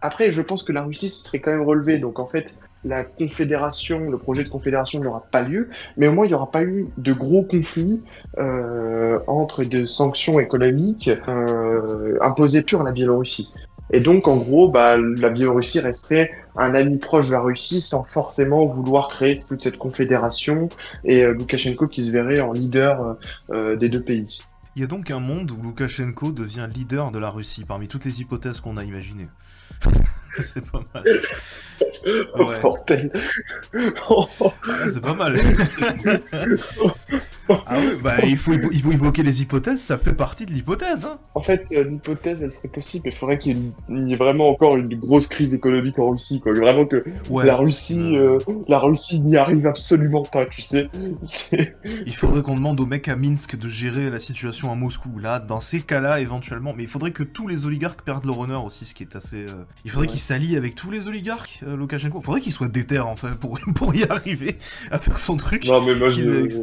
après, je pense que la Russie se serait quand même relevée. Donc en fait, la confédération, le projet de confédération n'aura pas lieu, mais au moins il n'y aura pas eu de gros conflits entre des sanctions économiques imposées sur la Biélorussie. Et donc, en gros, la Biélorussie resterait un ami proche de la Russie sans forcément vouloir créer toute cette confédération et Loukachenko qui se verrait en leader des deux pays. Il y a donc un monde où Loukachenko devient leader de la Russie, parmi toutes les hypothèses qu'on a imaginées. C'est pas mal. Oh, mortel. C'est pas mal. Ah ouais, il faut évoquer les hypothèses, ça fait partie de l'hypothèse. Hein. En fait, l'hypothèse, elle serait possible, mais il faudrait qu'il y ait vraiment encore une grosse crise économique en Russie, quoi. Vraiment que la Russie n'y arrive absolument pas, tu sais. Il faudrait qu'on demande au mec à Minsk de gérer la situation à Moscou. Là, dans ces cas-là, éventuellement. Mais il faudrait que tous les oligarques perdent leur honneur aussi, ce qui est assez... Il faudrait qu'il s'allie avec tous les oligarques, Loukachenko. Il faudrait qu'il soit déter, en fait, pour y arriver à faire son truc. Non, mais moi,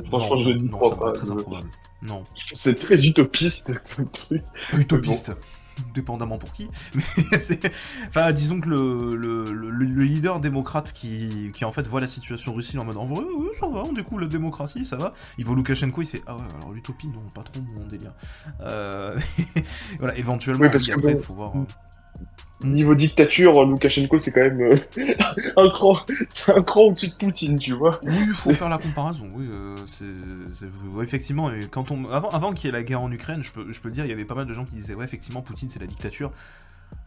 franchement, je ne crois pas. Très improbable. Non. C'est très utopiste, comme truc. Utopiste. Dépendamment pour qui, mais c'est... Enfin, disons que le leader démocrate qui en fait voit la situation russe en mode en vrai, ouais, ça va, on découvre la démocratie, ça va. Il voit Loukachenko, il fait ah ouais, alors l'utopie, non, pas trop mon délire. Voilà, éventuellement, oui, parce que après, il faut voir... Niveau dictature, Loukachenko, c'est quand même un cran au-dessus de Poutine, tu vois. Oui, il faut faire la comparaison, oui, ouais, effectivement, et quand avant qu'il y ait la guerre en Ukraine, je peux dire, il y avait pas mal de gens qui disaient, ouais, effectivement, Poutine, c'est la dictature.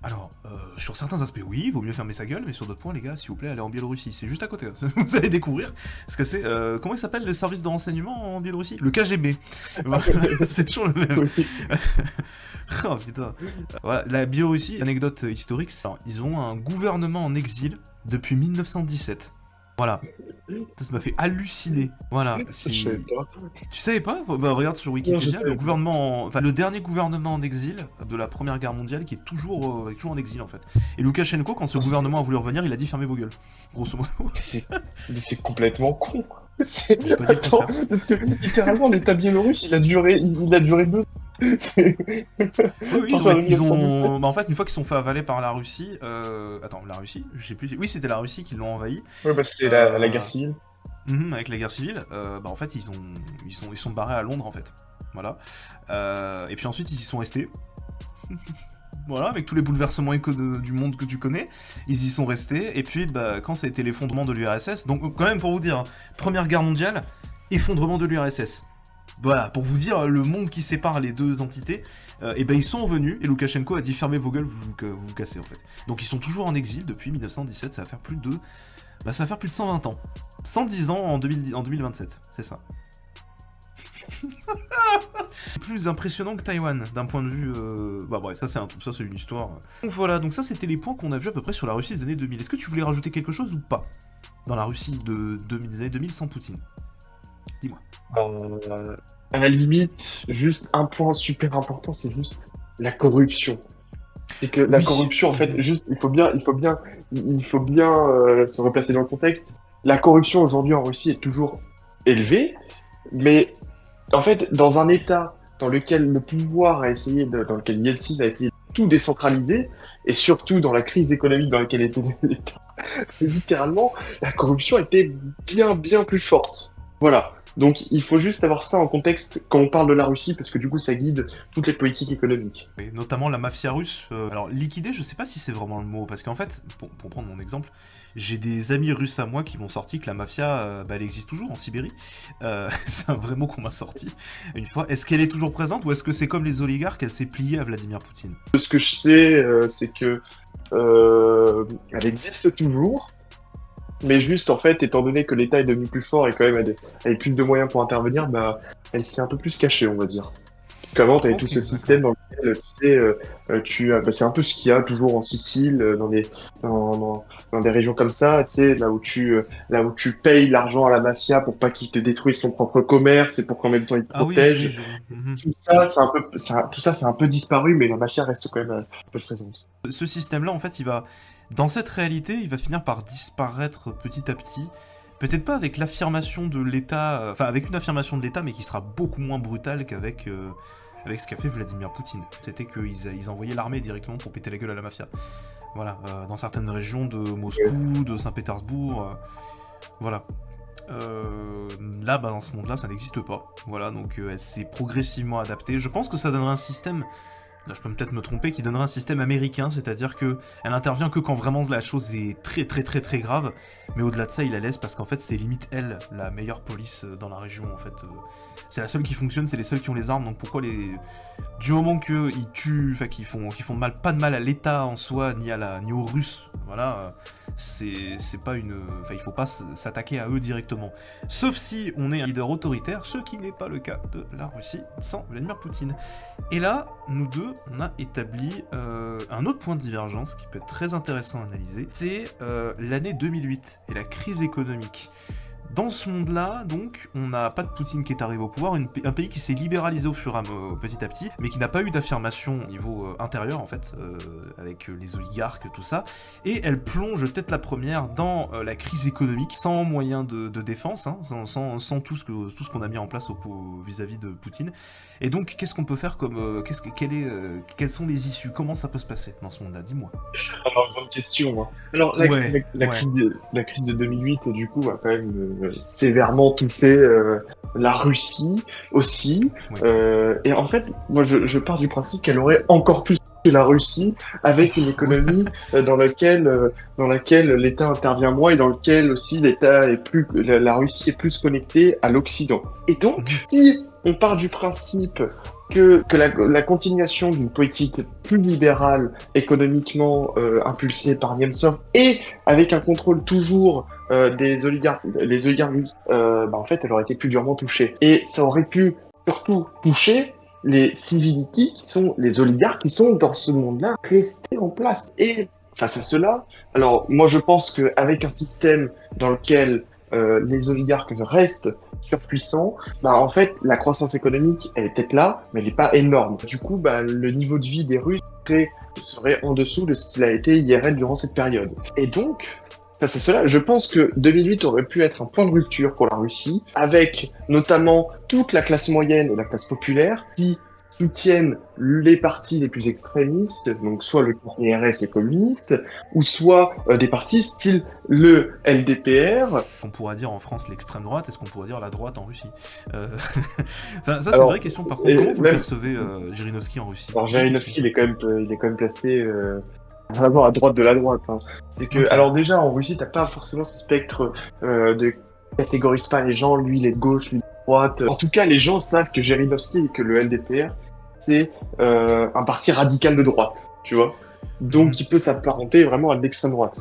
Alors, sur certains aspects, oui, il vaut mieux fermer sa gueule, mais sur d'autres points, les gars, s'il vous plaît, allez en Biélorussie, c'est juste à côté, hein. Vous allez découvrir ce que c'est, comment il s'appelle le service de renseignement en Biélorussie ? Le KGB. Voilà, c'est toujours le même. Oui. Oh putain. Voilà, la Biélorussie, anecdote historique, ils ont un gouvernement en exil depuis 1917. Voilà. Ça m'a fait halluciner. Voilà. Je savais pas. Tu savais pas ? Regarde sur Wikipédia, le dernier gouvernement en exil de la Première Guerre mondiale qui est toujours en exil en fait. Et Loukachenko, quand ce gouvernement a voulu revenir, il a dit fermez vos gueules. Grosso modo. Mais c'est complètement con. Attends, parce que littéralement l'État biélorusse, il a duré 2 ans. Oui, en fait, une fois qu'ils sont fait avaler par la Russie, la Russie, je sais plus. Oui, c'était la Russie qui l'ont envahi. Ouais, c'était la guerre civile. Avec la guerre civile, en fait, ils sont barrés à Londres en fait. Voilà. Et puis ensuite, ils y sont restés. Voilà, avec tous les bouleversements du monde que tu connais, ils y sont restés. Et puis, quand ça a été l'effondrement de l'URSS, donc quand même pour vous dire, hein, Première Guerre mondiale, effondrement de l'URSS. Voilà, pour vous dire le monde qui sépare les deux entités, ils sont revenus et Loukachenko a dit fermez vos gueules, vous vous cassez en fait. Donc ils sont toujours en exil depuis 1917, ça va faire plus de 120 ans. 110 ans en 2027, c'est ça. plus impressionnant que Taïwan, d'un point de vue... Bah bref, ça c'est une histoire. Donc voilà, donc ça c'était les points qu'on a vus à peu près sur la Russie des années 2000. Est-ce que tu voulais rajouter quelque chose ou pas dans la Russie des années 2000 sans Poutine? Dis-moi. À la limite, juste un point super important, c'est juste la corruption. C'est que la corruption, en fait, juste, il faut bien se replacer dans le contexte. La corruption aujourd'hui en Russie est toujours élevée, mais en fait, dans un État dans lequel le pouvoir dans lequel Yeltsin a essayé de tout décentraliser, et surtout dans la crise économique dans laquelle était l'État, littéralement, la corruption était bien plus forte. Voilà. Donc il faut juste avoir ça en contexte quand on parle de la Russie, parce que du coup ça guide toutes les politiques économiques. Et notamment la mafia russe. Alors liquider, je sais pas si c'est vraiment le mot, parce qu'en fait, pour prendre mon exemple, j'ai des amis russes à moi qui m'ont sorti que la mafia, elle existe toujours en Sibérie. C'est un vrai mot qu'on m'a sorti une fois. Est-ce qu'elle est toujours présente ou est-ce que c'est comme les oligarques, elle s'est pliée à Vladimir Poutine? Ce que je sais, c'est que elle existe toujours. Mais juste, en fait, étant donné que l'État est devenu plus fort et quand même avait plus de moyens pour intervenir, bah, elle s'est un peu plus cachée, on va dire. Qu'avant, tu avais tout ce système dans lequel, tu sais, c'est un peu ce qu'il y a toujours en Sicile, dans des régions comme ça, tu sais, là où tu payes l'argent à la mafia pour pas qu'ils te détruisent ton propre commerce et pour qu'en même temps ils te protègent. Tout ça, c'est un peu disparu, mais la mafia reste quand même un peu présente. Ce système-là, en fait, dans cette réalité, il va finir par disparaître petit à petit. Peut-être pas avec l'affirmation de l'État, enfin avec une affirmation de l'État, mais qui sera beaucoup moins brutale qu'avec ce qu'a fait Vladimir Poutine. C'était qu'ils envoyaient l'armée directement pour péter la gueule à la mafia. Voilà, dans certaines régions de Moscou, de Saint-Pétersbourg, voilà. Là, dans ce monde-là, ça n'existe pas. Voilà, donc elle s'est progressivement adaptée. Je pense que ça donnerait un système... Là, je peux peut-être me tromper, qui donnerait un système américain, c'est-à-dire que elle intervient que quand vraiment la chose est très grave, mais au-delà de ça, il la laisse parce qu'en fait, c'est limite elle, la meilleure police dans la région, en fait. C'est la seule qui fonctionne, c'est les seuls qui ont les armes, donc pourquoi du moment qu'ils tuent, enfin qu'ils font pas de mal à l'État en soi, ni aux Russes, voilà, c'est pas enfin il faut pas s'attaquer à eux directement. Sauf si on est un leader autoritaire, ce qui n'est pas le cas de la Russie sans Vladimir Poutine. Et là, nous deux, on a établi un autre point de divergence qui peut être très intéressant à analyser, c'est l'année 2008 et la crise économique. Dans ce monde-là, donc, on n'a pas de Poutine qui est arrivé au pouvoir, un pays qui s'est libéralisé petit à petit, mais qui n'a pas eu d'affirmation au niveau intérieur, en fait, avec les oligarques, tout ça, et elle plonge tête la première dans la crise économique, sans moyen de défense, hein, sans tout ce qu'on a mis en place vis-à-vis de Poutine. Et donc, qu'est-ce qu'on peut faire quelles sont les issues? Comment ça peut se passer dans ce monde-là? Dis-moi. Alors, grande question. Hein. Alors, la crise de 2008, du coup, a quand même sévèrement touché la Russie aussi. Ouais. Et en fait, moi, je pars du principe qu'elle aurait encore plus touché la Russie avec une économie dans laquelle l'État intervient moins et dans laquelle aussi la Russie est plus connectée à l'Occident. Et donc, si on part du principe que la continuation d'une politique plus libérale économiquement impulsée par Nemtsov et avec un contrôle toujours des oligarques, les oligarques russes, en fait, elle aurait été plus durement touchée. Et ça aurait pu surtout toucher les civilités qui sont les oligarques qui sont dans ce monde-là restés en place. Et face à cela, alors moi je pense qu'avec un système dans lequel les oligarques restent surpuissants, en fait, la croissance économique, elle est peut-être là, mais elle n'est pas énorme. Du coup, le niveau de vie des Russes serait en dessous de ce qu'il a été IRL durant cette période. Et donc, face à cela, je pense que 2008 aurait pu être un point de rupture pour la Russie, avec notamment toute la classe moyenne et la classe populaire qui soutiennent les partis les plus extrémistes, donc soit le KRS, les communistes, ou soit des partis style le LDPR. On pourra dire en France l'extrême droite, est-ce qu'on pourrait dire la droite en Russie enfin, ça, c'est une vraie question. Par contre, comment vous percevez Zhirinovsky en Russie? Alors, Zhirinovsky, il est quand même placé vraiment à droite de la droite. Hein. C'est que, alors déjà, en Russie, t'as pas forcément ce spectre de catégorise pas les gens, lui il est de gauche, lui il est de droite. En tout cas, les gens savent que Zhirinovsky et que le LDPR, c'est un parti radical de droite, tu vois. Donc, il peut s'apparenter vraiment à l'extrême droite.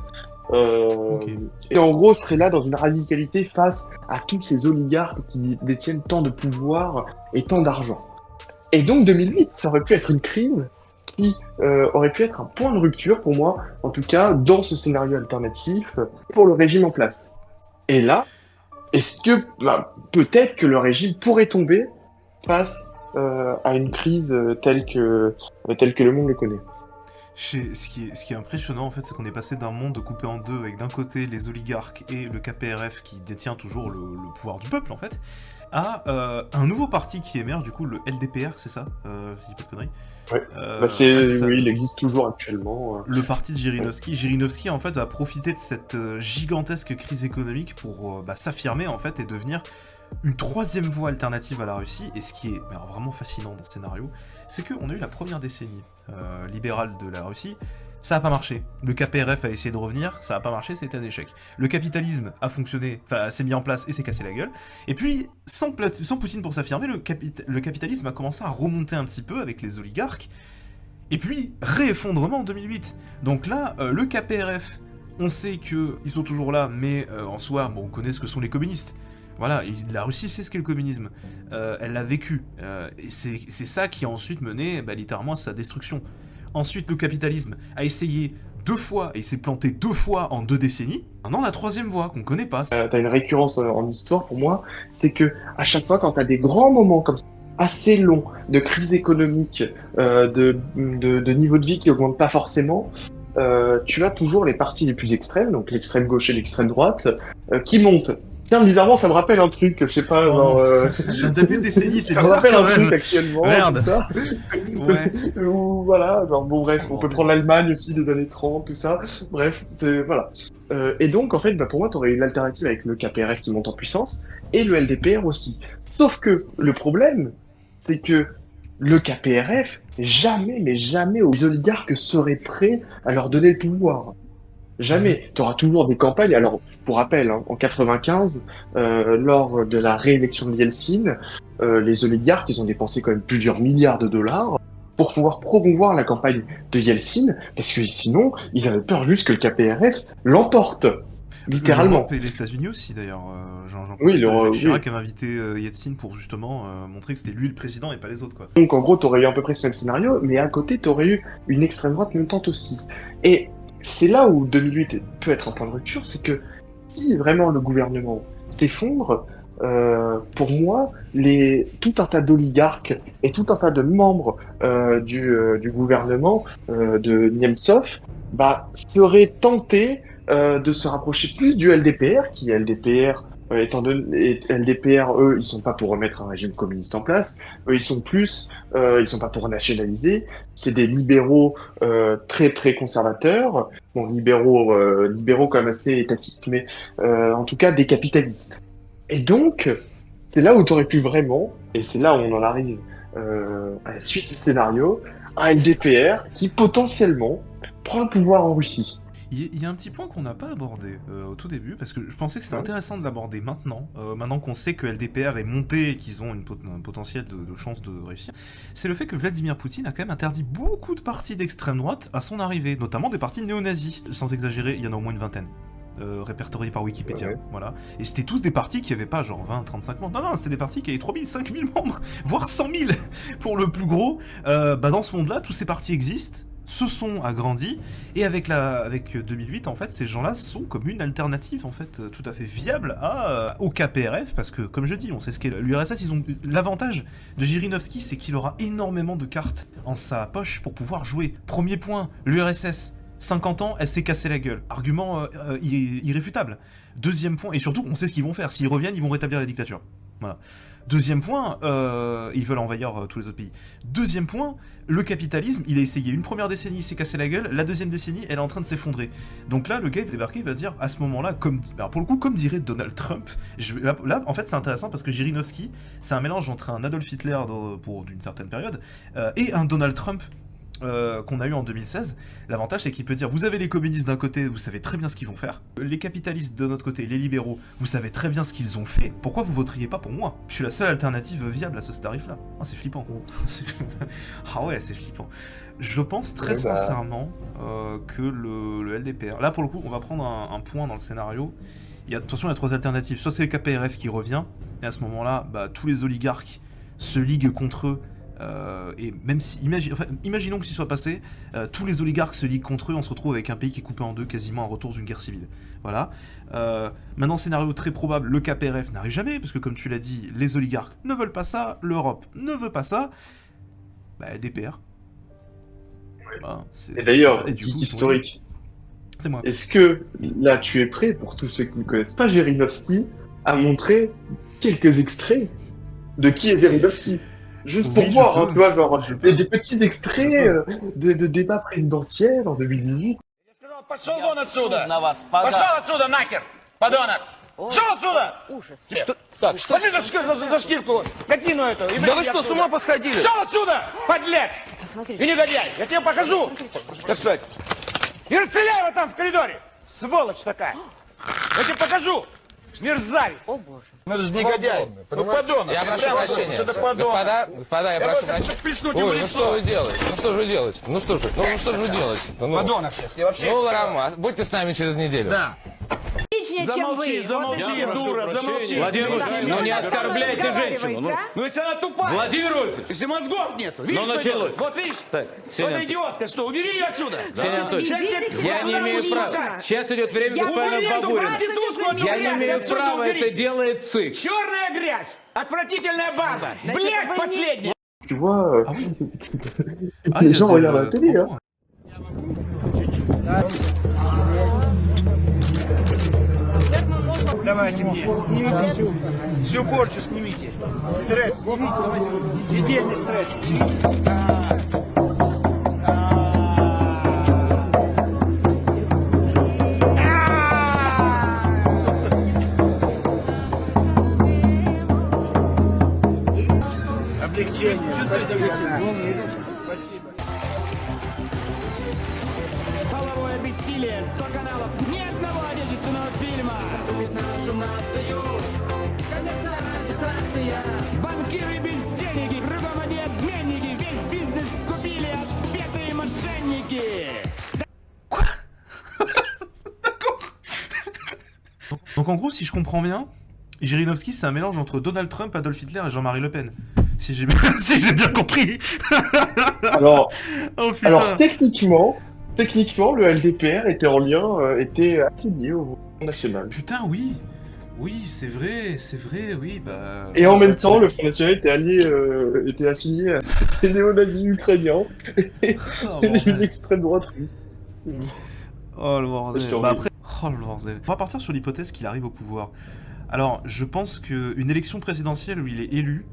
Et en gros, serait là dans une radicalité face à tous ces oligarques qui détiennent tant de pouvoir et tant d'argent. Et donc 2008, ça aurait pu être une crise qui aurait pu être un point de rupture pour moi, en tout cas dans ce scénario alternatif pour le régime en place. Et là, est-ce que peut-être que le régime pourrait tomber face à une crise telle que le monde le connaît? Ce qui est impressionnant en fait, c'est qu'on est passé d'un monde coupé en deux avec d'un côté les oligarques et le KPRF qui détient toujours le pouvoir du peuple en fait, à un nouveau parti qui émerge, du coup le LDPR, c'est ça, si je dis pas de conneries. Ouais. Oui, il existe toujours actuellement. Le parti de Jirinovski. Jirinovski en fait va profiter de cette gigantesque crise économique pour s'affirmer en fait et devenir une troisième voie alternative à la Russie. Et ce qui est vraiment fascinant dans ce scénario, c'est qu'on a eu la première décennie libérale de la Russie. Ça n'a pas marché. Le KPRF a essayé de revenir, ça n'a pas marché, c'était un échec. Le capitalisme a fonctionné, s'est mis en place et s'est cassé la gueule. Et puis, sans Poutine pour s'affirmer, le capitalisme a commencé à remonter un petit peu avec les oligarques. Et puis, réeffondrement en 2008. Donc là, le KPRF, on sait qu'ils sont toujours là, mais en soi, on connaît ce que sont les communistes. Voilà, la Russie sait ce qu'est le communisme. Elle l'a vécu. Et c'est ça qui a ensuite mené, littéralement, à sa destruction. Ensuite, le capitalisme a essayé 2 fois, et il s'est planté 2 fois en 2 décennies. Maintenant, la troisième voie, qu'on connaît pas. T'as une récurrence en histoire pour moi, c'est que à chaque fois quand t'as des grands moments comme ça, assez longs, de crise économique, de niveau de vie qui augmente pas forcément, tu as toujours les partis les plus extrêmes, donc l'extrême gauche et l'extrême droite, qui montent. Tiens, bizarrement, ça me rappelle un truc, je sais pas, genre... Un début de décennie, c'est ça me bizarre rappelle quand un même. truc actuellement, Merde. tout ça. Ouais. Ou voilà, genre, bon bref, on peut prendre l'Allemagne aussi des années 30, tout ça. Bref, c'est... voilà. Et donc, en fait, pour moi, t'aurais eu l'alternative avec le KPRF qui monte en puissance, et le LDPR aussi. Sauf que, le problème, c'est que le KPRF, jamais, mais jamais, les oligarques seraient prêts à leur donner le pouvoir. Jamais. Tu auras toujours des campagnes. Alors, pour rappel, en 95, lors de la réélection de Yeltsin, les oligarques, ils ont dépensé quand même plusieurs milliards de dollars pour pouvoir promouvoir la campagne de Yeltsin, parce que sinon, ils avaient peur juste que le KPRF l'emporte. Littéralement. L'Europe et les États-Unis aussi, d'ailleurs. Oui, Jacques Chirac avait invité Yeltsin pour justement montrer que c'était lui le président et pas les autres, quoi. Donc, en gros, tu aurais eu à peu près ce même scénario, mais à côté, tu aurais eu une extrême droite montante aussi. Et c'est là où 2008 peut être un point de rupture, c'est que si vraiment le gouvernement s'effondre, pour moi, tout un tas d'oligarques et tout un tas de membres du gouvernement de Nemtsov seraient tentés de se rapprocher plus du LDPR, qui est LDPR, étant donné LDPR, eux, ils sont pas pour remettre un régime communiste en place, eux, ils sont pas pour nationaliser, c'est des libéraux très très conservateurs, bon, libéraux quand même assez étatistes, mais en tout cas des capitalistes. Et donc, c'est là où tu aurais pu vraiment, et c'est là où on en arrive à la suite du scénario, un LDPR qui potentiellement prend le pouvoir en Russie. Il y a un petit point qu'on n'a pas abordé au tout début, parce que je pensais que c'était intéressant de l'aborder maintenant, maintenant qu'on sait que LDPR est monté et qu'ils ont un potentiel de chance de réussir. C'est le fait que Vladimir Poutine a quand même interdit beaucoup de partis d'extrême droite à son arrivée, notamment des partis néo-nazis. Sans exagérer, il y en a au moins une vingtaine. Répertoriés par Wikipédia, voilà. Et c'était tous des partis qui avaient pas genre 20, 35 membres. Non, c'était des partis qui avaient 3000, 5000 membres, voire 100 000 pour le plus gros. Dans ce monde-là, tous ces partis existent, se sont agrandis, et avec 2008, en fait, ces gens-là sont comme une alternative, en fait, tout à fait viable au KPRF, parce que, comme je dis, on sait ce qu'est l'URSS, ils ont l'avantage de Jirinovski, c'est qu'il aura énormément de cartes en sa poche pour pouvoir jouer. Premier point, l'URSS, 50 ans, elle s'est cassée la gueule. Argument irréfutable. Deuxième point, et surtout on sait ce qu'ils vont faire. S'ils reviennent, ils vont rétablir la dictature. Voilà. Deuxième point, ils veulent envahir tous les autres pays. Deuxième point, le capitalisme, il a essayé une première décennie, il s'est cassé la gueule. La deuxième décennie, elle est en train de s'effondrer. Donc là, le gars, il va débarquer, il va dire, à ce moment-là, alors pour le coup, comme dirait Donald Trump, là, en fait, c'est intéressant parce que Jirinovski, c'est un mélange entre un Adolf Hitler d'une certaine période et un Donald Trump qu'on a eu en 2016. L'avantage, c'est qu'il peut dire, vous avez les communistes d'un côté, vous savez très bien ce qu'ils vont faire. Les capitalistes de notre côté, les libéraux, vous savez très bien ce qu'ils ont fait. Pourquoi vous voteriez pas pour moi? Je suis la seule alternative viable à ce tarif-là. Ah, c'est flippant. Ah ouais, c'est flippant. Je pense très sincèrement que le LDPR... Là, pour le coup, on va prendre un point dans le scénario. Attention, il y a 3 alternatives. Soit c'est le KPRF qui revient, et à ce moment-là, tous les oligarques se liguent contre eux et même si, imaginons que s'il soit passé, tous les oligarques se liguent contre eux, on se retrouve avec un pays qui est coupé en deux, quasiment un retour d'une guerre civile. Voilà. Maintenant, scénario très probable, le KPRF n'arrive jamais, parce que comme tu l'as dit, les oligarques ne veulent pas ça, l'Europe ne veut pas ça, bah, LDPR. Voilà, et d'ailleurs, petit historique. C'est moi. Est-ce que, là, tu es prêt, pour tous ceux qui ne connaissent pas Jirinovski, à montrer quelques extraits de qui est Jirinovski? Juste pour voir, hein, tu vois, genre, des petits extraits de débats présidentiels en 2018. Пошел вон отсюда! Пошел отсюда, нахер! Подонок! Шел отсюда! Что? Так, что? Возьми за шкирку скотину эту! Да вы что, с ума посходили? Шел отсюда, подлец! И негодяй! Я тебе покажу, так сказать! И расстреляй его там в коридоре! Сволочь такая! Я тебе покажу! Мерзавец! О боже! Ну это же негодяй! Ну подонок! Я прошу прощения! Господа, я прошу прощения! Ой, ну что вы делаете? Ну что же вы делаете? Ну что же вы делаете? Подонок сейчас! Я вообще... Ну, Рама, будьте с нами через неделю. Да! Замолчи, дура, замолчи! Владимир Вольфович, ну не оскорбляйте женщину! Ну если она тупая! Владимир Вольфович! Если мозгов нету! Видишь, что делает? Вот видишь? Вот идиотка, что? Убери ее отсюда! Ксения Анатольевна, я не имею права! Сейчас идет время господина Бабурина! Я не имею права, это делает ЦИК! Черная грязь! Отвратительная баба! Блядь, последняя! Tu vois, les gens regardent la télé, hein. Давайте мне, снимите всю порчу, снимите. Стресс снимите, недельный стресс. Облегчение, спасибо. Спасибо. Половое бессилие, 100 каналов, ни одного отечественного фильма. Нашу нацию, коммерциализация. Банкиры без денег, кругом одни обменники, весь бизнес скупили отпетые мошенники. Quoi? D'accord. Donc en gros, si je comprends bien, Jirinovski c'est un mélange entre Donald Trump, Adolf Hitler et Jean-Marie Le Pen. Si j'ai bien compris. Alors, alors techniquement, le LDPR était en lien, était affilié au Front National. Putain, oui. Oui, c'est vrai, oui, bah... Et en même temps, le Front National était affilié à des néo-nazis ukrainiens et une extrême droite russe. Oh le bordel. Bah après... Oh le bordel. On va partir sur l'hypothèse qu'il arrive au pouvoir. Alors, je pense qu'une élection présidentielle où il est élu,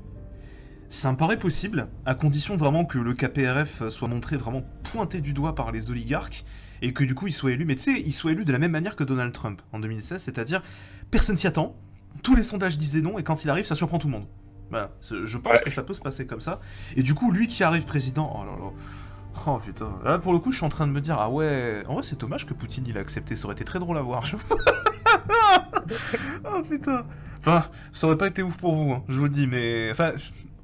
ça me paraît possible, à condition vraiment que le KPRF soit montré vraiment pointé du doigt par les oligarques, et que du coup il soit élu, mais tu sais, il soit élu de la même manière que Donald Trump en 2016, c'est-à-dire personne s'y attend, tous les sondages disaient non, et quand il arrive, ça surprend tout le monde. Voilà, je pense que ça peut se passer comme ça, et du coup, lui qui arrive président, oh là là, oh putain, là pour le coup je suis en train de me dire, ah ouais, en vrai c'est dommage que Poutine il a accepté, ça aurait été très drôle à voir, oh putain. Enfin, ça aurait pas été ouf pour vous, hein, je vous le dis, mais... Enfin,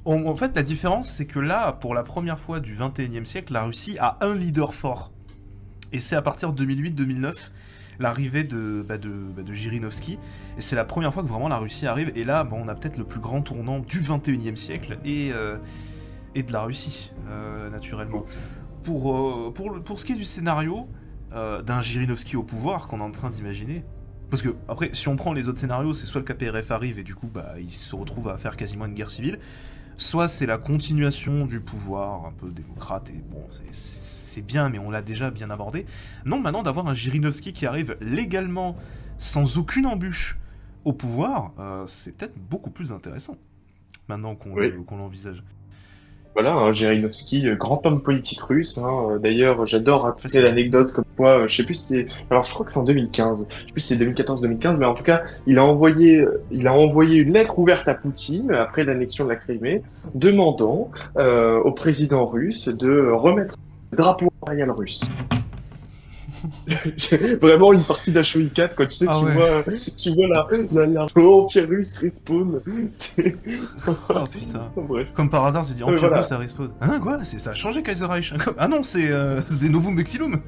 en fait, la différence, c'est que là, pour la première fois du 21e siècle, la Russie a un leader fort. Et c'est à partir de 2008-2009, l'arrivée de Jirinovski, et c'est la première fois que vraiment la Russie arrive, et là, bon, on a peut-être le plus grand tournant du 21e siècle, et de la Russie, naturellement. Pour ce qui est du scénario d'un Jirinovski au pouvoir qu'on est en train d'imaginer, parce que, après, si on prend les autres scénarios, c'est soit le KPRF arrive et du coup, bah, il se retrouve à faire quasiment une guerre civile, soit c'est la continuation du pouvoir un peu démocrate, et bon, c'est bien, mais on l'a déjà bien abordé. Non, maintenant, d'avoir un Jirinovski qui arrive légalement, sans aucune embûche, au pouvoir, c'est peut-être beaucoup plus intéressant, maintenant qu'on l'envisage. Voilà, hein, Jirinovski, grand homme politique russe. Hein. D'ailleurs, j'adore raconter l'anecdote comme quoi, je sais plus si c'est... Alors, je crois que c'est en 2015. Je sais plus si c'est 2014-2015, mais en tout cas, il a envoyé une lettre ouverte à Poutine, après l'annexion de la Crimée, demandant au président russe de remettre le drapeau royal russe. Vraiment une partie d'HOI 4, quoi. Tu sais, tu vois l'Empire russe respawn. Oh putain. Bref. Comme par hasard, tu dis Empire voilà. russe, ça respawn. Ah quoi, ça a changé Kaiserreich. Ah non, c'est Novum Mutilum.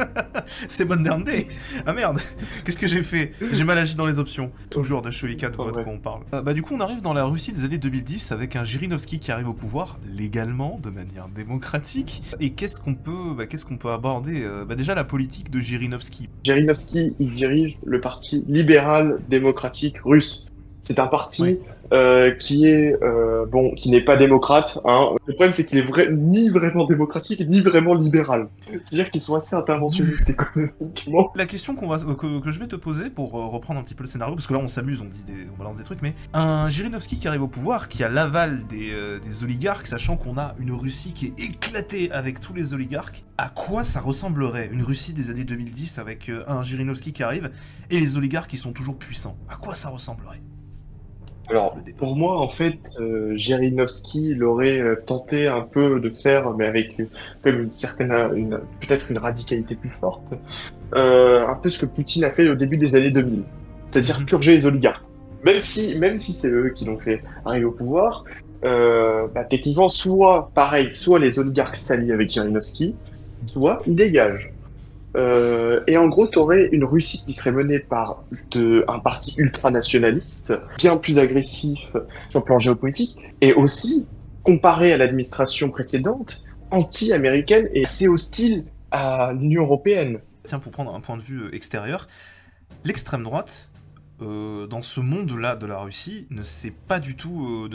C'est Modern Day. Ah merde, qu'est-ce que j'ai fait? J'ai mal agi dans les options. Toujours de HOI 4, voilà de quoi on parle. Bah du coup, on arrive dans la Russie des années 2010 avec un Jirinovski qui arrive au pouvoir légalement, de manière démocratique. Et qu'est-ce qu'on peut aborder déjà la politique de Jirinovski. Jirinovski, il dirige le parti libéral démocratique russe. C'est un parti qui n'est pas démocrate. Hein. Le problème, c'est qu'il est ni vraiment démocratique, ni vraiment libéral. C'est-à-dire qu'ils sont assez interventionnistes économiquement. La question que je vais te poser, pour reprendre un petit peu le scénario, parce que là on s'amuse, on balance des trucs, mais un Jirinovski qui arrive au pouvoir, qui a l'aval des oligarques, sachant qu'on a une Russie qui est éclatée avec tous les oligarques, à quoi ça ressemblerait une Russie des années 2010 avec un Jirinovski qui arrive et les oligarques qui sont toujours puissants? À quoi ça ressemblerait? Alors, pour moi, en fait, Jirinovski, il aurait tenté un peu de faire, mais avec comme peut-être une radicalité plus forte, un peu ce que Poutine a fait au début des années 2000, c'est-à-dire purger les oligarques. Même si c'est eux qui l'ont fait arriver au pouvoir, techniquement, soit les oligarques s'allient avec Jirinovski, soit ils dégagent. Et en gros, tu aurais une Russie qui serait menée par un parti ultranationaliste, bien plus agressif sur le plan géopolitique, et aussi, comparé à l'administration précédente, anti-américaine et assez hostile à l'Union européenne. Tiens, pour prendre un point de vue extérieur, l'extrême droite, dans ce monde-là de la Russie, ne s'est pas du tout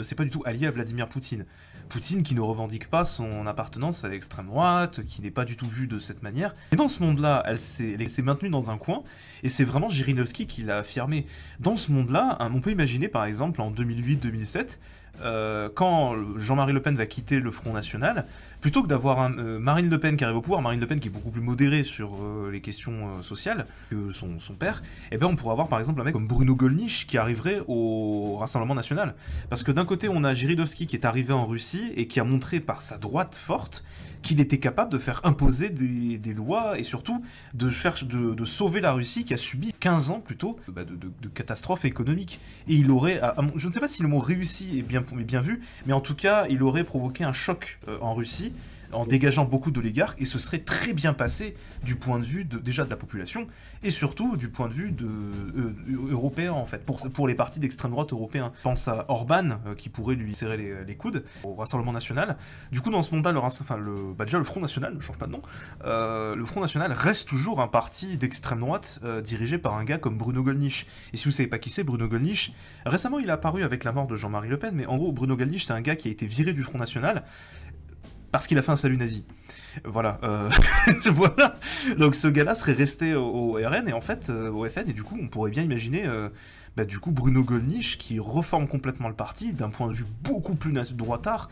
allié à Vladimir Poutine. Poutine qui ne revendique pas son appartenance à l'extrême droite, qui n'est pas du tout vu de cette manière. Et dans ce monde-là, elle s'est maintenue dans un coin, et c'est vraiment Jirinovski qui l'a affirmé. Dans ce monde-là, on peut imaginer par exemple en 2008-2007, quand Jean-Marie Le Pen va quitter le Front National, plutôt que d'avoir Marine Le Pen qui arrive au pouvoir, Marine Le Pen qui est beaucoup plus modérée sur les questions sociales que son père, eh ben on pourrait avoir par exemple un mec comme Bruno Gollnisch qui arriverait au Rassemblement National. Parce que d'un côté on a Jirinovski qui est arrivé en Russie et qui a montré par sa droite forte qu'il était capable de faire imposer des lois et surtout de sauver la Russie qui a subi 15 ans plutôt de catastrophes économiques. Et il aurait, je ne sais pas si le mot réussi est bien vu, mais en tout cas il aurait provoqué un choc en Russie en dégageant beaucoup d'oligarques, et ce serait très bien passé du point de vue déjà de la population, et surtout du point de vue européen en fait, pour les partis d'extrême droite européens. Je pense à Orban, qui pourrait lui serrer les coudes au Rassemblement National. Du coup, dans ce monde-là, déjà le Front National ne change pas de nom, le Front National reste toujours un parti d'extrême droite dirigé par un gars comme Bruno Gollnisch. Et si vous savez pas qui c'est, Bruno Gollnisch, récemment il est apparu avec la mort de Jean-Marie Le Pen, mais en gros, Bruno Gollnisch, c'est un gars qui a été viré du Front National, parce qu'il a fait un salut nazi. Voilà. Voilà. Donc ce gars-là serait resté au RN et en fait au FN, et du coup on pourrait bien imaginer Bruno Gollnisch qui reforme complètement le parti d'un point de vue beaucoup plus droitard,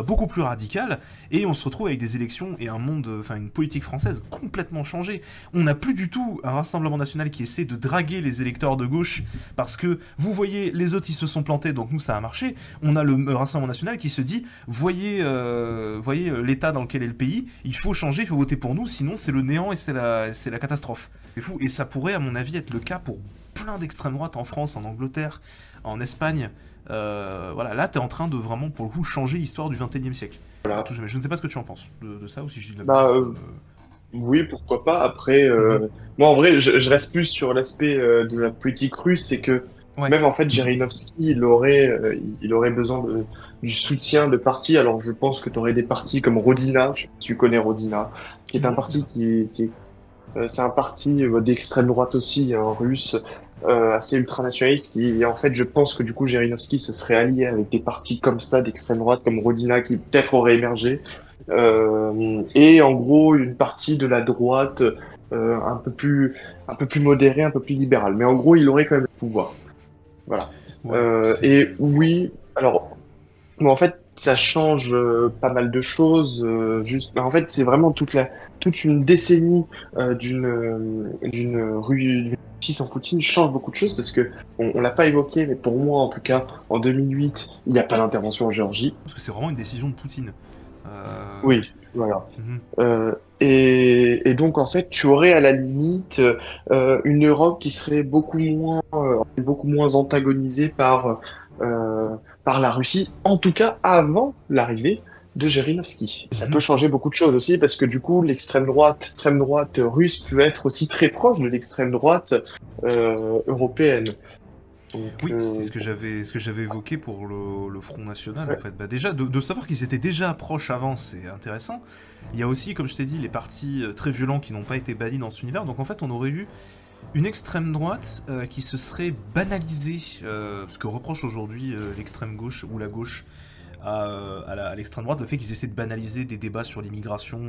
beaucoup plus radical, et on se retrouve avec des élections et une politique française complètement changée. On n'a plus du tout un Rassemblement National qui essaie de draguer les électeurs de gauche parce que vous voyez les autres ils se sont plantés donc nous ça a marché. On a le Rassemblement National qui se dit voyez l'état dans lequel est le pays, il faut changer, il faut voter pour nous, sinon c'est le néant et c'est la catastrophe. C'est fou, et ça pourrait à mon avis être le cas pour plein d'extrême droite en France, en Angleterre, en Espagne. Voilà, là t'es en train de vraiment pour le coup changer l'histoire du 21e siècle. Voilà. Je ne sais pas ce que tu en penses de ça, ou si je dis de la oui, pourquoi pas. Après, moi en vrai, je reste plus sur l'aspect de la politique russe, c'est que même en fait, Jirinovski, il aurait besoin du soutien de partis. Alors je pense que tu aurais des partis comme Rodina, je sais pas si tu connais Rodina, qui est un parti c'est un parti d'extrême droite aussi, russe, assez ultranationaliste. Et en fait, je pense que du coup, Jirinovski se serait allié avec des partis comme ça, d'extrême droite, comme Rodina, qui peut-être aurait émergé. Et en gros, une partie de la droite un peu plus modérée, un peu plus libérale. Mais en gros, il aurait quand même le pouvoir. Voilà. Et oui, alors, bon, en fait, ça change pas mal de choses. En fait, c'est vraiment toute une décennie d'une Russie sans Poutine change beaucoup de choses parce que on l'a pas évoqué, mais pour moi en tout cas, en 2008, il n'y a pas d'intervention en Géorgie. Parce que c'est vraiment une décision de Poutine. Oui, voilà. Et donc, en fait, tu aurais à la limite une Europe qui serait beaucoup moins antagonisée par la Russie, en tout cas avant l'arrivée de Jirinovski. Ça peut changer beaucoup de choses aussi, parce que du coup, l'extrême droite russe peut être aussi très proche de l'extrême droite européenne. Donc, Oui, c'est ce que j'avais évoqué pour le Front National, en fait. Bah, déjà, de savoir qu'ils étaient déjà proches avant, c'est intéressant. Il y a aussi, comme je t'ai dit, les partis très violents qui n'ont pas été bannis dans cet univers. Donc en fait, on aurait eu une extrême droite qui se serait banalisée, ce que reproche aujourd'hui l'extrême gauche ou la gauche à l'extrême droite, le fait qu'ils essaient de banaliser des débats sur l'immigration,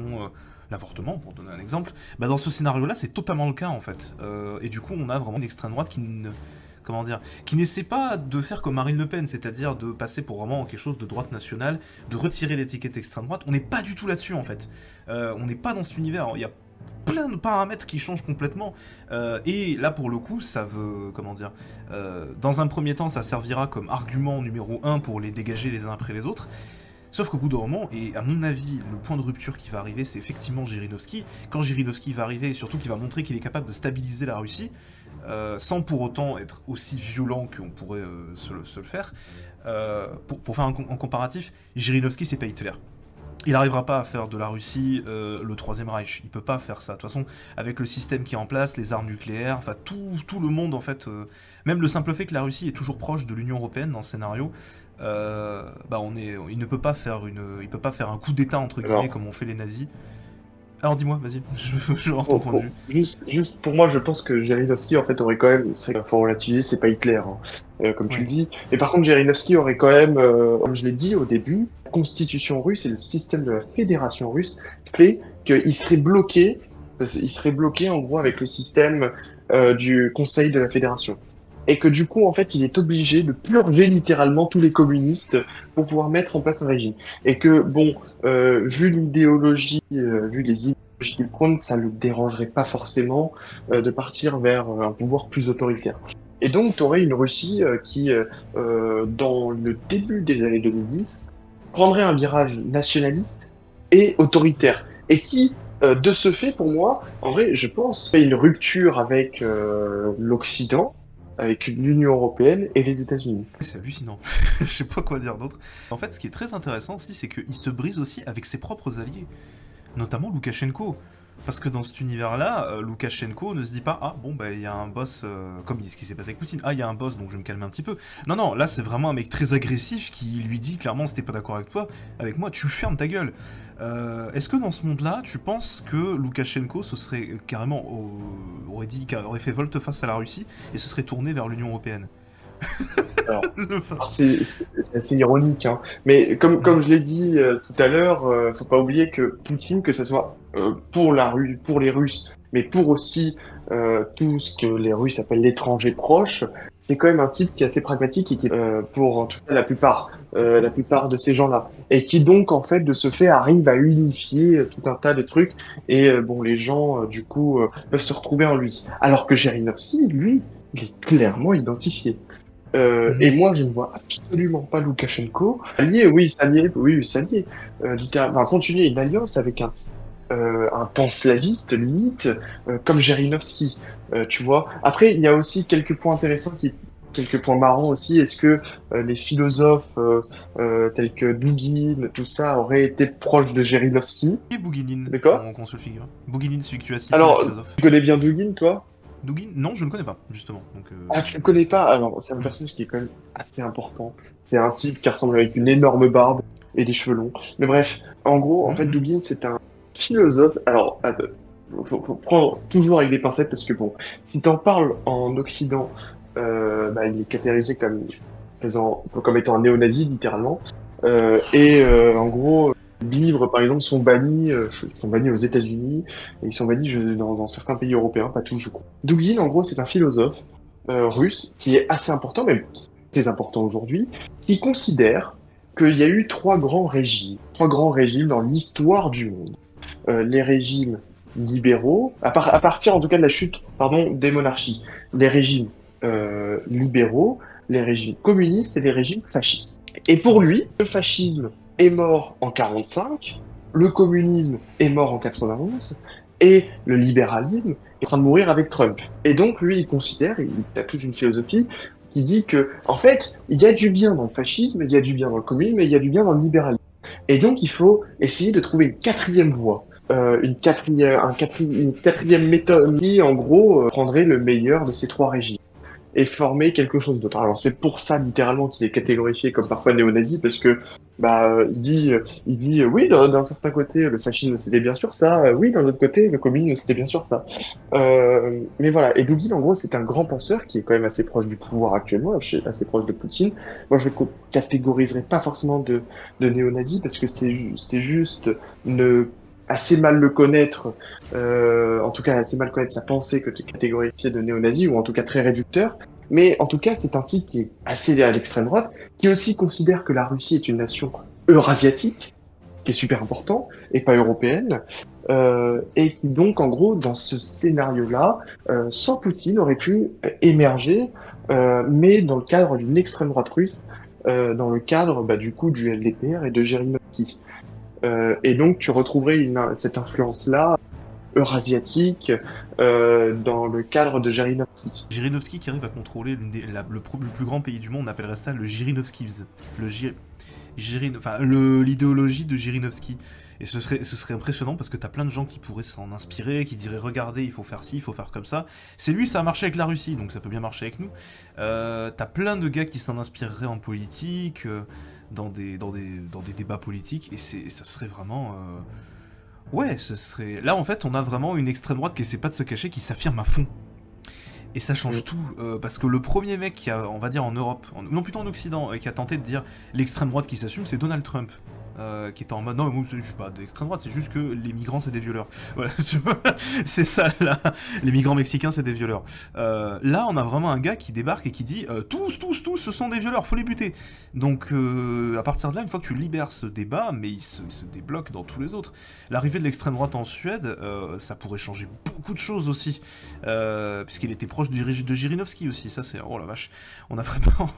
l'avortement, pour donner un exemple. Bah, dans ce scénario-là, c'est totalement le cas, en fait. Et du coup, on a vraiment une extrême droite qui n'essaie pas de faire comme Marine Le Pen, c'est-à-dire de passer pour vraiment quelque chose de droite nationale, de retirer l'étiquette extrême droite. On n'est pas du tout là-dessus, en fait. On n'est pas dans cet univers. Il y a plein de paramètres qui changent complètement. Et là, pour le coup, ça veut... dans un premier temps, ça servira comme argument numéro 1 pour les dégager les uns après les autres. Sauf qu'au bout d'un moment, et à mon avis, le point de rupture qui va arriver, c'est effectivement Jirinovski. Quand Jirinovski va arriver, et surtout qu'il va montrer qu'il est capable de stabiliser la Russie, sans pour autant être aussi violent qu'on pourrait se le faire. Pour faire un comparatif, Jirinovski, c'est pas Hitler. Il n'arrivera pas à faire de la Russie le Troisième Reich. Il peut pas faire ça. De toute façon, avec le système qui est en place, les armes nucléaires, enfin tout le monde en fait, même le simple fait que la Russie est toujours proche de l'Union européenne dans ce scénario, il ne peut pas faire un coup d'État entre guillemets comme ont fait les nazis. Alors dis-moi, vas-y, je veux ton point de vue. Juste pour moi, je pense que Jirinovski en fait aurait quand même, faut relativiser, c'est pas Hitler, comme tu le dis. Et par contre, Jirinovski aurait quand même, comme je l'ai dit au début, la constitution russe et le système de la fédération russe fait qu'il serait bloqué. Il serait bloqué en gros avec le système du Conseil de la Fédération. Et que du coup, en fait, il est obligé de purger littéralement tous les communistes pour pouvoir mettre en place un régime. Et que, bon, vu l'idéologie, vu les idéologies qu'il prône, ça le dérangerait pas forcément de partir vers un pouvoir plus autoritaire. Et donc, tu aurais une Russie qui, dans le début des années 2010, prendrait un virage nationaliste et autoritaire. Et qui, de ce fait, pour moi, en vrai, je pense, fait une rupture avec l'Occident, avec l'Union européenne et les États-Unis. C'est hallucinant. Je sais pas quoi dire d'autre. En fait, ce qui est très intéressant aussi, c'est qu'il se brise aussi avec ses propres alliés, notamment Loukachenko. Parce que dans cet univers-là, Loukachenko ne se dit pas « Ah, bon, bah, il y a un boss, comme ce qui s'est passé avec Poutine. Ah, il y a un boss, donc je vais me calmer un petit peu. » Non, là, c'est vraiment un mec très agressif qui lui dit clairement « Si t'es pas d'accord avec moi, tu fermes ta gueule. » Est-ce que dans ce monde-là, tu penses que Loukachenko se serait carrément aurait fait volte-face à la Russie et se serait tourné vers l'Union européenne? Alors, c'est assez ironique, hein. Mais comme je l'ai dit tout à l'heure, faut pas oublier que Poutine, que ce soit pour les Russes, mais pour aussi tout ce que les Russes appellent l'étranger proche, c'est quand même un type qui est assez pragmatique et qui, pour en tout cas la plupart de ces gens-là, et qui donc en fait de ce fait arrive à unifier tout un tas de trucs, et bon, les gens du coup peuvent se retrouver en lui. Alors que Jirinovski, lui, il est clairement identifié. Et moi, je ne vois absolument pas Loukachenko s'allier, littéralement, continuer une alliance avec un panslaviste limite comme Jirinovski, tu vois. Après, il y a aussi quelques points intéressants quelques points marrants aussi. Est-ce que les philosophes tels que Douguin, tout ça, auraient été proches de Jirinovski? Et Bouguinine, d'accord, qu'on se le figure. Bouguinine, celui que tu as cité, alors, le philosophe. Tu connais bien Douguin, toi? Douguin? Non, je ne connais pas, justement. Donc, Ah, tu ne connais pas? Alors, c'est un personnage qui est quand même assez important. C'est un type qui ressemble avec une énorme barbe et des cheveux longs. Mais bref, en gros, en fait, Douguin, c'est un philosophe. Alors, attends, faut prendre toujours avec des pincettes parce que bon, si t'en parles en Occident, il est catégorisé comme étant un néo-nazi, littéralement. En gros, les livres, par exemple, sont bannis aux États-Unis et ils sont bannis dans certains pays européens, pas tous, je crois. Douguin, en gros, c'est un philosophe russe qui est assez important, même très important aujourd'hui, qui considère qu'il y a eu trois grands régimes dans l'histoire du monde. Les régimes libéraux, à partir en tout cas de la chute, des monarchies, les régimes libéraux, les régimes communistes et les régimes fascistes. Et pour lui, le fascisme est mort en 1945, le communisme est mort en 91 et le libéralisme est en train de mourir avec Trump. Et donc lui, il considère, il a toute une philosophie qui dit que, en fait, il y a du bien dans le fascisme, il y a du bien dans le communisme, et il y a du bien dans le libéralisme. Et donc il faut essayer de trouver une quatrième voie. Une quatrième méthode qui, en gros, prendrait le meilleur de ces trois régimes et former quelque chose d'autre. Alors c'est pour ça littéralement qu'il est catégorifié comme parfois néo-nazi, parce que il dit oui, d'un certain côté le fascisme c'était bien sûr ça, oui, d'un autre côté le communisme c'était bien sûr ça. Mais voilà, et Dugin en gros c'est un grand penseur qui est quand même assez proche du pouvoir actuellement, assez proche de Poutine. Moi je le catégoriserai pas forcément de néo-nazi, parce que c'est juste assez mal le connaître, en tout cas assez mal connaître sa pensée que tu catégorifié de néo-nazi, ou en tout cas très réducteur. Mais en tout cas, c'est un type qui est assez à l'extrême droite, qui aussi considère que la Russie est une nation eurasiatique, qui est super important, et pas européenne, et qui donc, en gros, dans ce scénario-là, sans Poutine, aurait pu émerger, mais dans le cadre d'une extrême droite russe, dans le cadre du coup du LDPR et de Zhirinovsky. Et donc tu retrouverais cette influence-là eurasiatique dans le cadre de Zhirinovsky. Zhirinovsky qui arrive à contrôler le plus grand pays du monde, on appellerait ça le Zhirinovskivs. L'idéologie de Zhirinovsky. Et ce serait impressionnant, parce que t'as plein de gens qui pourraient s'en inspirer, qui diraient regardez, il faut faire ci, il faut faire comme ça. C'est lui, ça a marché avec la Russie, donc ça peut bien marcher avec nous. T'as plein de gars qui s'en inspireraient en politique, dans des débats politiques, et ça serait vraiment... Ouais, ce serait... Là, en fait, on a vraiment une extrême droite qui essaie pas de se cacher, qui s'affirme à fond. Et ça change tout, parce que le premier mec qui a, on va dire en Europe, non plutôt en Occident, qui a tenté de dire l'extrême droite qui s'assume, c'est Donald Trump. Qui était en mode non, moi je suis pas d'extrême droite, c'est juste que les migrants c'est des violeurs. Voilà, c'est ça là. Les migrants mexicains c'est des violeurs. Là on a vraiment un gars qui débarque et qui dit tous ce sont des violeurs, faut les buter. Donc à partir de là, une fois que tu libères ce débat, mais il se débloque dans tous les autres. L'arrivée de l'extrême droite en Suède, ça pourrait changer beaucoup de choses aussi, puisqu'il était proche de Zhirinovsky aussi. Ça c'est oh la vache. On a vraiment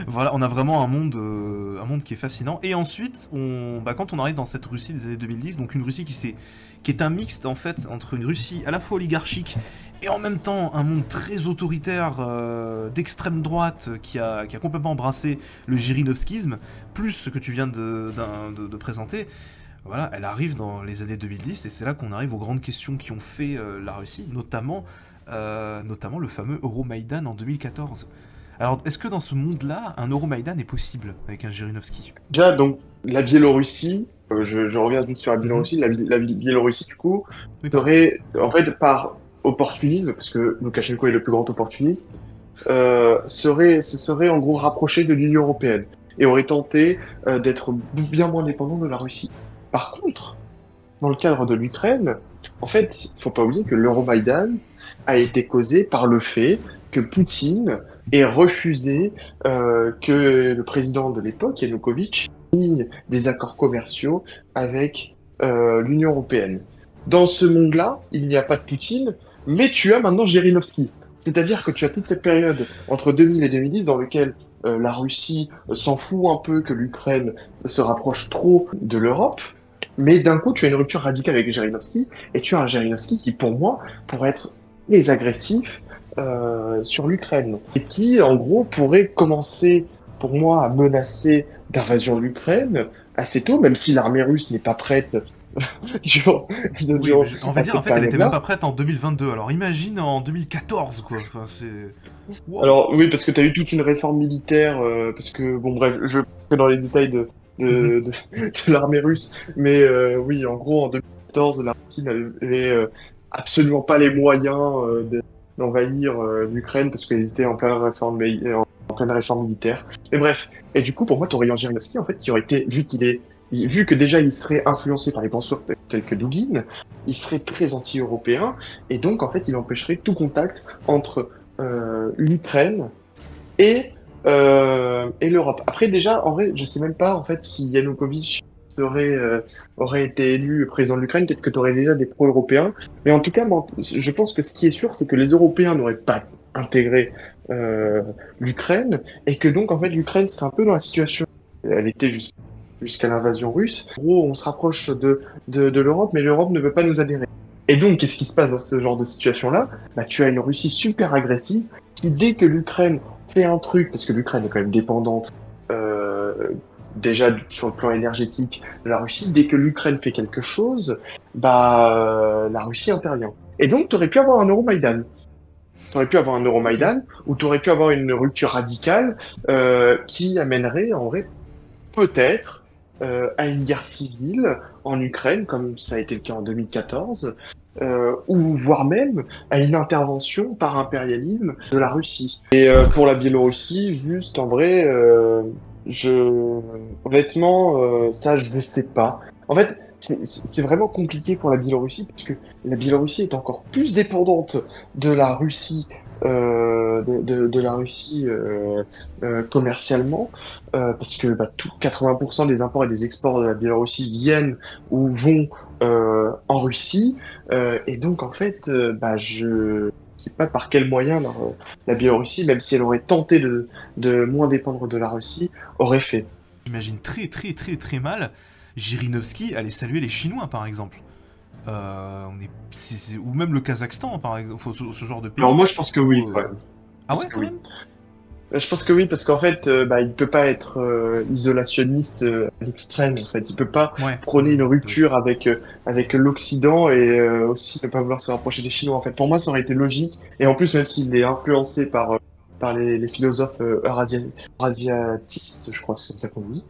voilà, on a vraiment un monde qui est fascinant. Et ensuite quand on arrive dans cette Russie des années 2010, donc une Russie qui est un mixte en fait entre une Russie à la fois oligarchique et en même temps un monde très autoritaire d'extrême droite qui a complètement embrassé le Zhirinovskisme, plus ce que tu viens de présenter. Voilà, elle arrive dans les années 2010 et c'est là qu'on arrive aux grandes questions qui ont fait la Russie, notamment le fameux Euromaïdan en 2014. Alors, est-ce que dans ce monde-là, un Euromaïdan est possible avec un Zhirinovsky ? Déjà, donc, la Biélorussie, je reviens juste sur la Biélorussie, la Biélorussie, du coup, serait, en fait, par opportunisme, parce que Loukachenko est le plus grand opportuniste, se serait en gros rapproché de l'Union européenne et aurait tenté d'être bien moins dépendant de la Russie. Par contre, dans le cadre de l'Ukraine, en fait, il faut pas oublier que l'Euromaïdan a été causé par le fait que Poutine ait refusé que le président de l'époque, Yanukovych, signe des accords commerciaux avec l'Union européenne. Dans ce monde-là, il n'y a pas de Poutine, mais tu as maintenant Zhirinovsky. C'est-à-dire que tu as toute cette période entre 2000 et 2010 dans laquelle la Russie s'en fout un peu que l'Ukraine se rapproche trop de l'Europe, mais d'un coup, tu as une rupture radicale avec Zhirinovsky, et tu as un Zhirinovsky qui, pour moi, pourrait être très agressif sur l'Ukraine, et qui, en gros, pourrait commencer, pour moi, à menacer d'invasion de l'Ukraine assez tôt, même si l'armée russe n'est pas prête. On va dire, en fait, elle était même pas prête en 2022, alors imagine en 2014, quoi. Enfin, c'est... Wow. Alors, oui, parce que tu as eu toute une réforme militaire, parce que, bon, bref, je vais pas dans les détails de l'armée russe, mais oui, en gros, en 2014, la Russie n'avait absolument pas les moyens d'envahir l'Ukraine parce qu'ils étaient en pleine réforme militaire. Mais bref, et du coup, pour moi, Torian Zhirinovsky, en fait, qui aurait été, vu que déjà il serait influencé par les penseurs tels que Dugin, il serait très anti-européen, et donc, en fait, il empêcherait tout contact entre l'Ukraine et l'Europe. Après, déjà, en vrai, je sais même pas, en fait, si Yanukovych aurait été élu président de l'Ukraine, peut-être que tu aurais déjà des pro-européens. Mais en tout cas, moi, je pense que ce qui est sûr, c'est que les Européens n'auraient pas intégré l'Ukraine, et que donc, en fait, l'Ukraine serait un peu dans la situation elle était juste jusqu'à l'invasion russe. En gros, on se rapproche de l'Europe, mais l'Europe ne veut pas nous adhérer. Et donc, qu'est-ce qui se passe dans ce genre de situation-là? Tu as une Russie super agressive qui, dès que l'Ukraine fait un truc, parce que l'Ukraine est quand même dépendante déjà sur le plan énergétique de la Russie, dès que l'Ukraine fait quelque chose, la Russie intervient. Et donc, tu aurais pu avoir un Euromaïdan. T'aurais pu avoir un Euromaïdan, ou t'aurais pu avoir une rupture radicale qui amènerait, en vrai, peut-être à une guerre civile en Ukraine, comme ça a été le cas en 2014, ou voire même à une intervention par impérialisme de la Russie. Et pour la Biélorussie, juste en vrai, honnêtement, ça je ne sais pas. En fait, c'est vraiment compliqué pour la Biélorussie parce que la Biélorussie est encore plus dépendante de la Russie, de la Russie commercialement, parce que tout 80% des imports et des exports de la Biélorussie viennent ou vont en Russie, et donc en fait, je sais pas par quel moyen la Biélorussie, même si elle aurait tenté de moins dépendre de la Russie, aurait fait. J'imagine très très très très mal Jirinovski aller saluer les Chinois, par exemple. Ou même le Kazakhstan, par exemple, ce genre de pays. Alors moi, je pense que oui. Ouais. Ah ouais, quand même. Je pense que oui, parce qu'en fait, il peut pas être isolationniste à l'extrême. En fait, il peut pas prôner une rupture avec l'Occident et aussi ne pas vouloir se rapprocher des Chinois. En fait, pour moi, ça aurait été logique. Et en plus, même s'il est influencé par les philosophes eurasiatistes, je crois que c'est comme ça qu'on dit,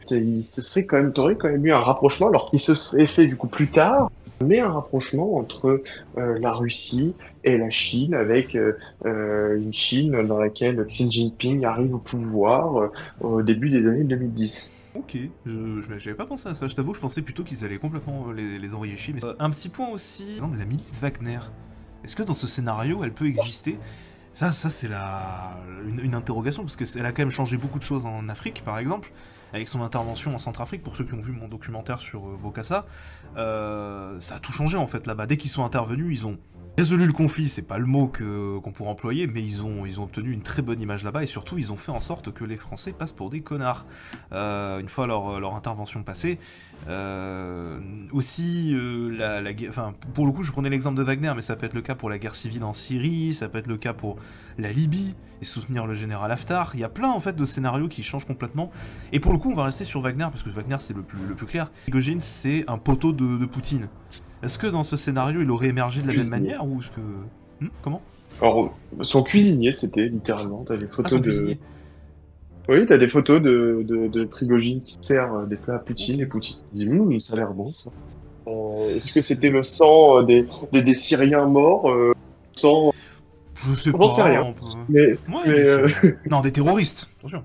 t'aurais quand même eu un rapprochement, alors qu'il se serait fait du coup plus tard, mais un rapprochement entre la Russie et la Chine, avec une Chine dans laquelle Xi Jinping arrive au pouvoir au début des années 2010. Ok, j'avais pas pensé à ça, je t'avoue, je pensais plutôt qu'ils allaient complètement les envoyer chier. Mais un petit point aussi, par exemple, la milice Wagner. Est-ce que dans ce scénario, elle peut exister ? Ça c'est une interrogation, parce qu'elle a quand même changé beaucoup de choses en Afrique, par exemple, avec son intervention en Centrafrique. Pour ceux qui ont vu mon documentaire sur Bokassa, ça a tout changé en fait là-bas. Dès qu'ils sont intervenus, ils ont résolu le conflit, c'est pas le mot qu'on pourrait employer, mais ils ont obtenu une très bonne image là-bas, et surtout ils ont fait en sorte que les Français passent pour des connards. Une fois leur intervention passée, aussi la guerre, enfin pour le coup je prenais l'exemple de Wagner, mais ça peut être le cas pour la guerre civile en Syrie, ça peut être le cas pour la Libye, et soutenir le général Haftar. Il y a plein en fait de scénarios qui changent complètement, et pour le coup on va rester sur Wagner, parce que Wagner c'est le plus clair. Prigojine c'est un poteau de Poutine. Est-ce que dans ce scénario, il aurait émergé de la même manière, ou est-ce que... Comment ? Alors, son cuisinier, c'était littéralement, t'as des photos cuisinier. Oui, t'as des photos de Prigojine qui sert des plats à Poutine, et Poutine dit « ça a l'air bon, ça ». Est-ce que c'était le sang des Syriens morts sang... Je sais pas. J'en sais rien. Mais non, des terroristes, attention.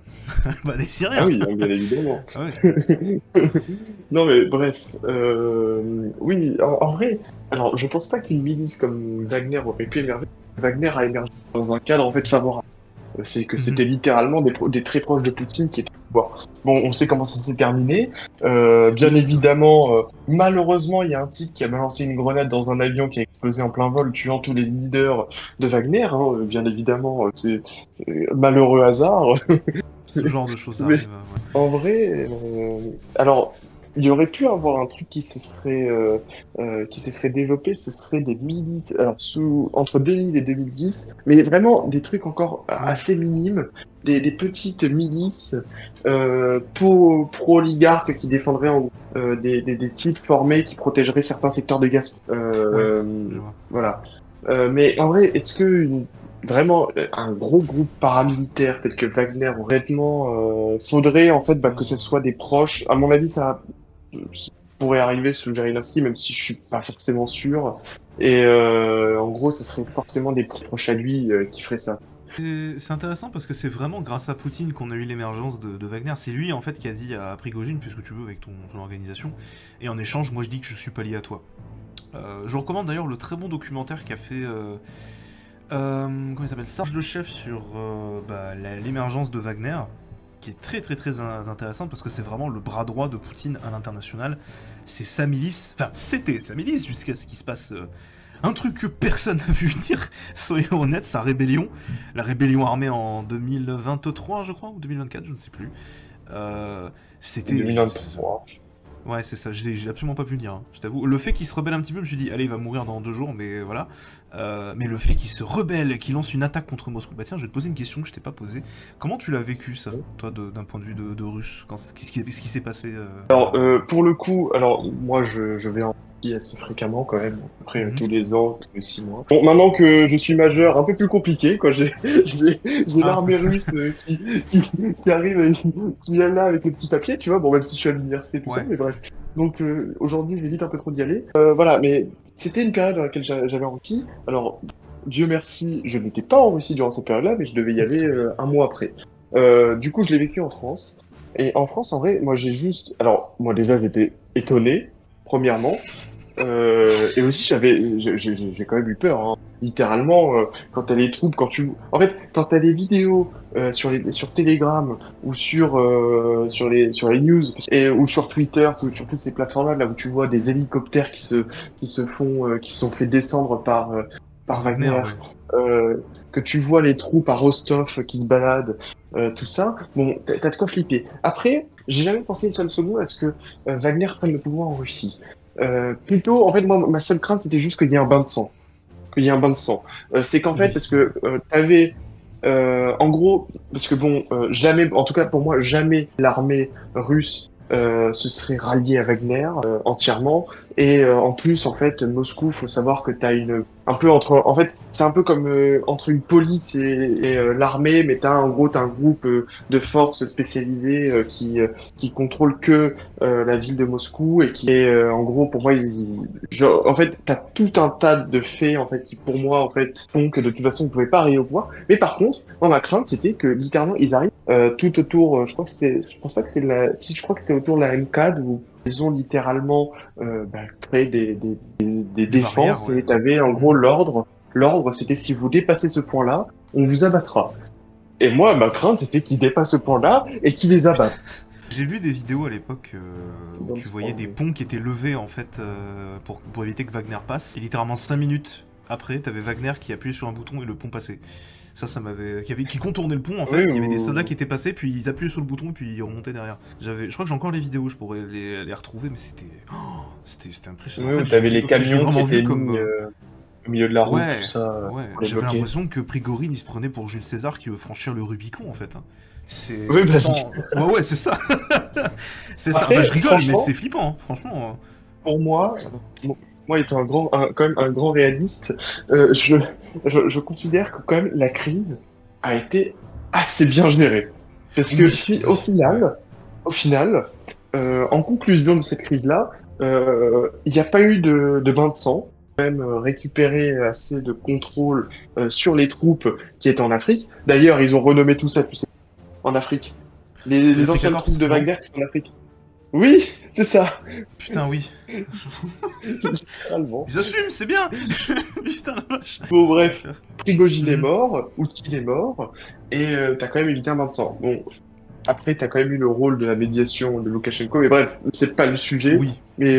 Des Syriens. Ah oui, bien évidemment. Ah ouais. Non mais bref, oui, en vrai, alors je pense pas qu'une milice comme Wagner aurait pu émerger. Wagner a émergé dans un cadre en fait favorable. C'est que c'était littéralement des très proches de Poutine qui étaient au pouvoir. Bon, on sait comment ça s'est terminé. Bien évidemment, malheureusement, il y a un type qui a balancé une grenade dans un avion qui a explosé en plein vol, tuant tous les leaders de Wagner. Bien évidemment, c'est malheureux hasard. Ce genre de choses arrive. En vrai, alors, il y aurait pu avoir un truc qui se serait développé, ce serait des milices, alors entre 2000 et 2010, mais vraiment des trucs encore assez minimes, des petites milices pro-oligarques qui défendraient des types formés qui protégeraient certains secteurs de gaz. Voilà. Mais en vrai, est-ce que vraiment un gros groupe paramilitaire tel que Wagner, honnêtement, faudrait en fait que ce soit des proches. À mon avis, ça pourrait arriver sous Jirinovski, même si je suis pas forcément sûr. Et en gros, ce serait forcément des proches à lui qui feraient ça. C'est intéressant parce que c'est vraiment grâce à Poutine qu'on a eu l'émergence de Wagner. C'est lui en fait qui a dit à Prigojine, fais ce que tu veux avec ton organisation, et en échange, moi je dis que je suis pas lié à toi. Je vous recommande d'ailleurs le très bon documentaire qu'a fait comment il s'appelle, Serge Le Chef sur l'émergence de Wagner, qui est très très très intéressant parce que c'est vraiment le bras droit de Poutine à l'international. C'est sa milice, enfin c'était sa milice jusqu'à ce qu'il se passe un truc que personne n'a vu venir, soyons honnêtes, sa rébellion, la rébellion armée en 2023 je crois, ou 2024, je ne sais plus. C'était... 2023. Ouais, c'est ça, j'ai absolument pas pu venir, hein, je t'avoue. Le fait qu'il se rebelle un petit peu, je me suis dit, allez, il va mourir dans 2 jours, mais voilà. Mais le fait qu'il se rebelle, qu'il lance une attaque contre Moscou, bah tiens, je vais te poser une question que je t'ai pas posée. Comment tu l'as vécu, ça, toi, d'un point de vue de russe? Qu'est-ce qui s'est passé Alors, pour le coup, alors moi je vais en Russie assez fréquemment quand même, à peu près tous les ans, tous les 6 mois. Bon, maintenant que je suis majeur, un peu plus compliqué, quoi. J'ai l'armée russe qui arrive, qui est là avec les petits papiers, tu vois. Bon, même si je suis à l'université, tout ça, mais bref. Donc aujourd'hui, je j'évite un peu trop d'y aller. Voilà, mais c'était une période dans laquelle j'avais en Russie. Alors, Dieu merci, je n'étais pas en Russie durant cette période-là, mais je devais y aller un mois après. Du coup, je l'ai vécu en France. Et en France, en vrai, moi j'ai juste... Alors, moi déjà, j'étais étonné, premièrement. Et aussi, j'ai quand même eu peur, hein. Littéralement, quand t'as les troupes, en fait, quand t'as des vidéos sur Telegram ou sur les news ou sur Twitter, sur toutes ces plateformes-là, là où tu vois des hélicoptères qui sont fait descendre par Wagner, que tu vois les troupes à Rostov qui se baladent, tout ça, bon, t'as de quoi flipper. Après, j'ai jamais pensé une seule seconde à ce que Wagner prenne le pouvoir en Russie. Plutôt, en fait, moi, ma seule crainte, c'était juste qu'il y ait un bain de sang. C'est qu'en fait, parce que t'avais, en gros, parce que bon, jamais, en tout cas pour moi, jamais l'armée russe se serait ralliée à Wagner entièrement. Et en plus, en fait, Moscou, faut savoir que t'as un peu en fait, c'est un peu comme entre une police et l'armée, mais t'as un groupe de forces spécialisées qui contrôle que la ville de Moscou et qui est en gros pour moi en fait t'as tout un tas de faits en fait qui pour moi en fait font que de toute façon ils pouvaient pas arriver au pouvoir. Mais par contre, moi ma crainte c'était que littéralement ils arrivent tout autour. Je pense pas que c'est je crois que c'est autour de la M4 où ils ont littéralement créé des défenses et t'avais en gros l'ordre. L'ordre, c'était si vous dépassez ce point-là, on vous abattra. Et moi, ma crainte, c'était qu'ils dépassent ce point-là et qu'ils les abattent. J'ai vu des vidéos à l'époque où tu voyais des ponts qui étaient levés en fait pour éviter que Wagner passe. Et littéralement 5 minutes après, t'avais Wagner qui appuyait sur un bouton et le pont passait. Ça m'avait... Qui contournait le pont en fait, il y avait des soldats qui étaient passés, puis ils appuyaient sur le bouton, puis ils remontaient derrière. Je crois que j'ai encore les vidéos, je pourrais les retrouver, mais c'était impressionnant. Oui, en fait, t'avais les camions qui étaient mis au milieu de la route, tout ça. Ouais, j'avais l'impression que Prigorine, il se prenait pour Jules César qui veut franchir le Rubicon en fait. Hein. C'est... Oui, ouais, c'est ça. C'est ça. Enfin, je rigole, mais c'est flippant, hein, franchement. Pour moi étant quand même un grand réaliste, je considère que quand même la crise a été assez bien gérée. Parce que au final, en conclusion de cette crise-là, il n'y a pas eu de bain de sang. Même récupérer assez de contrôle sur les troupes qui étaient en Afrique. D'ailleurs, ils ont renommé tout ça, tu sais, en Afrique. Les anciennes troupes de Wagner qui sont en Afrique. Oui, c'est ça. Putain, oui. Littéralement. J'assume, c'est bien. Putain, la vache. Bon, bref, Prigogine est mort, Outkine est mort, et t'as quand même évité un bain de sang. Bon, après, t'as quand même eu le rôle de la médiation de Loukachenko, mais bref, c'est pas le sujet. Oui. Mais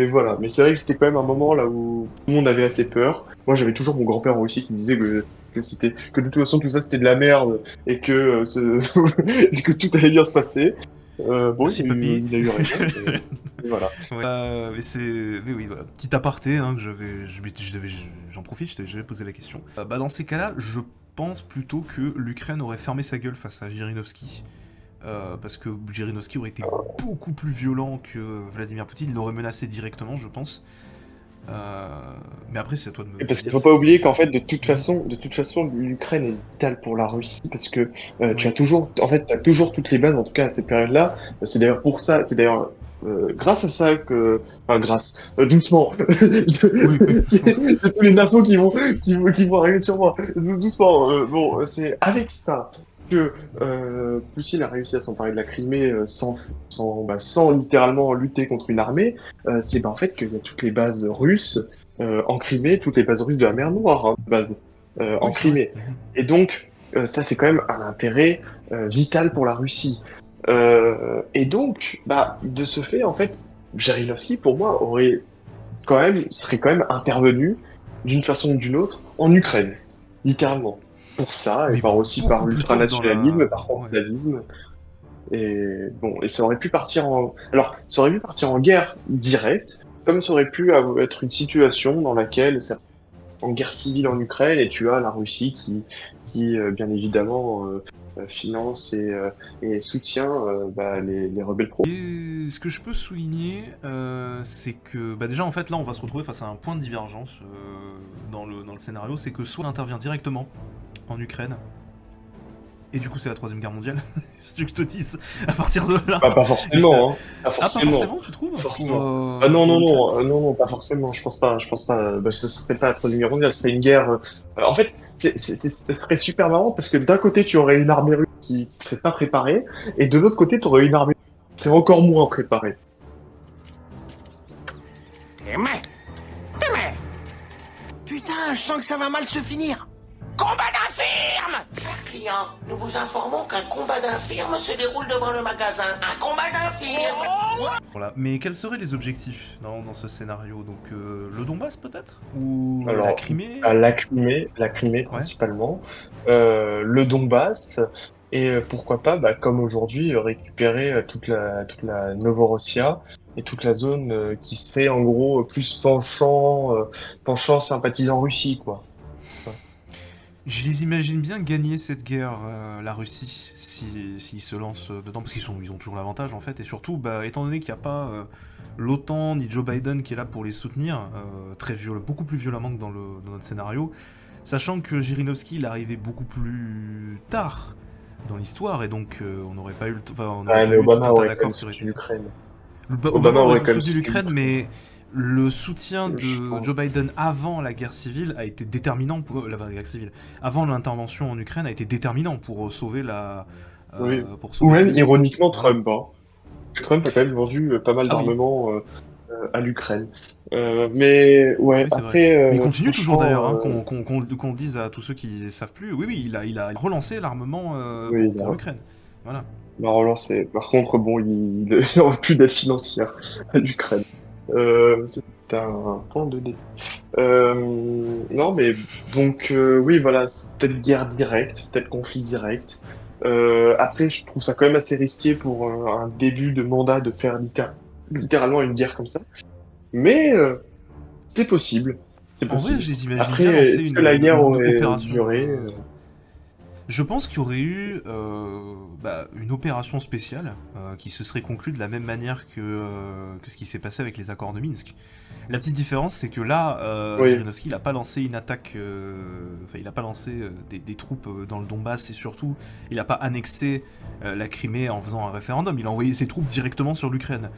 voilà. Mais c'est vrai que c'était quand même un moment là où tout le monde avait assez peur. Moi, j'avais toujours mon grand-père aussi qui me disait que de toute façon tout ça c'était de la merde et que que tout allait bien se passer. Bon, merci, papy. Il a eu raison. Et voilà. Mais oui, voilà. Petit aparté, hein, que j'en profite, je t'avais posé la question. Dans ces cas-là, je pense plutôt que l'Ukraine aurait fermé sa gueule face à Zhirinovski. Parce que Zhirinovski aurait été beaucoup plus violent que Vladimir Poutine, il l'aurait menacé directement, je pense. Mais après, c'est à toi de me... Parce qu'il faut pas oublier qu'en fait, de toute façon, l'Ukraine est vitale pour la Russie parce que tu as toujours, t'as toujours toutes les bases, en tout cas à cette période-là. C'est d'ailleurs pour ça, grâce à ça que, enfin doucement, c'est tous les infos qui vont arriver sur moi, doucement. Bon, c'est avec ça que Poutine a réussi à s'emparer de la Crimée sans littéralement lutter contre une armée. C'est en fait qu'il y a toutes les bases russes en Crimée, toutes les bases russes de la mer Noire, en Crimée. Et donc ça c'est quand même un intérêt vital pour la Russie. Et donc de ce fait en fait Zhirinovski pour moi serait quand même intervenu d'une façon ou d'une autre en Ukraine, littéralement. Pour ça, et aussi par l'ultranationalisme, par panslavisme. Et bon, et ça aurait pu partir alors, ça aurait pu partir en guerre directe, comme ça aurait pu être une situation dans laquelle ça en guerre civile en Ukraine et tu as la Russie qui bien évidemment finance et soutient les rebelles pro. Et ce que je peux souligner, c'est que bah déjà en fait là on va se retrouver face à un point de divergence dans le scénario, c'est que soit on intervient directement en Ukraine, et du coup c'est la Troisième Guerre mondiale, si tu que je te dise, à partir de là. Pas forcément, hein. Pas Ah pas forcément. forcément tu trouves Forcément. Ah non, non, pas forcément, je pense pas. Bah, ce serait pas la Troisième Guerre mondiale, c'est une guerre. En fait, ce serait super marrant parce que d'un côté, tu aurais une armée russe qui serait pas préparée, et de l'autre côté, tu aurais une armée qui serait encore moins préparée. Putain, je sens que ça va mal se finir. Combat d'infirme! Cher client, nous vous informons qu'un combat d'infirme se déroule devant le magasin. Un combat d'infirme! Voilà. Mais quels seraient les objectifs dans ce scénario? Donc le Donbass peut-être? Ou Alors, la Crimée? La Crimée principalement, le Donbass, et pourquoi pas, comme aujourd'hui, récupérer toute la Novorossia et toute la zone qui serait en gros plus penchant sympathisant Russie, quoi. Je les imagine bien gagner cette guerre, la Russie, s'ils se lancent dedans, parce ils ont toujours l'avantage en fait, et surtout, étant donné qu'il n'y a pas l'OTAN ni Joe Biden qui est là pour les soutenir, beaucoup plus violemment que dans notre scénario, sachant que Jirinovski il est arrivé beaucoup plus tard dans l'histoire, et donc on n'aurait pas eu le temps. Mais Obama aurait quand même soutenu l'Ukraine. Obama aurait quand même soutenu l'Ukraine, mais le soutien de Joe Biden avant la guerre civile a été déterminant pour la guerre civile. Avant l'intervention en Ukraine a été déterminant pour sauver la. Oui. Ou même ironiquement Trump. Hein. Trump a quand même vendu pas mal d'armements à l'Ukraine. Mais ouais, oui, après. Mais il continue toujours d'ailleurs, hein, qu'on le dise à tous ceux qui savent plus. Oui, il a relancé l'armement pour l'Ukraine. Voilà. Il a relancé. Par contre, bon, il n'aurait plus d'aide financière à l'Ukraine. C'est un point de dé. Non, mais donc, oui, voilà, c'est peut-être guerre directe, peut-être conflit direct. Après, je trouve ça quand même assez risqué pour un début de mandat de faire littéralement une guerre comme ça. Mais c'est possible. C'est possible. En vrai, je les imagine après, bien lancer est-ce que la guerre aurait duré Je pense qu'il y aurait eu une opération spéciale qui se serait conclue de la même manière que ce qui s'est passé avec les accords de Minsk. La petite différence, c'est que là, Jirinovski, il n'a pas lancé une attaque, il n'a pas lancé des troupes dans le Donbass, et surtout, il n'a pas annexé la Crimée en faisant un référendum, il a envoyé ses troupes directement sur l'Ukraine.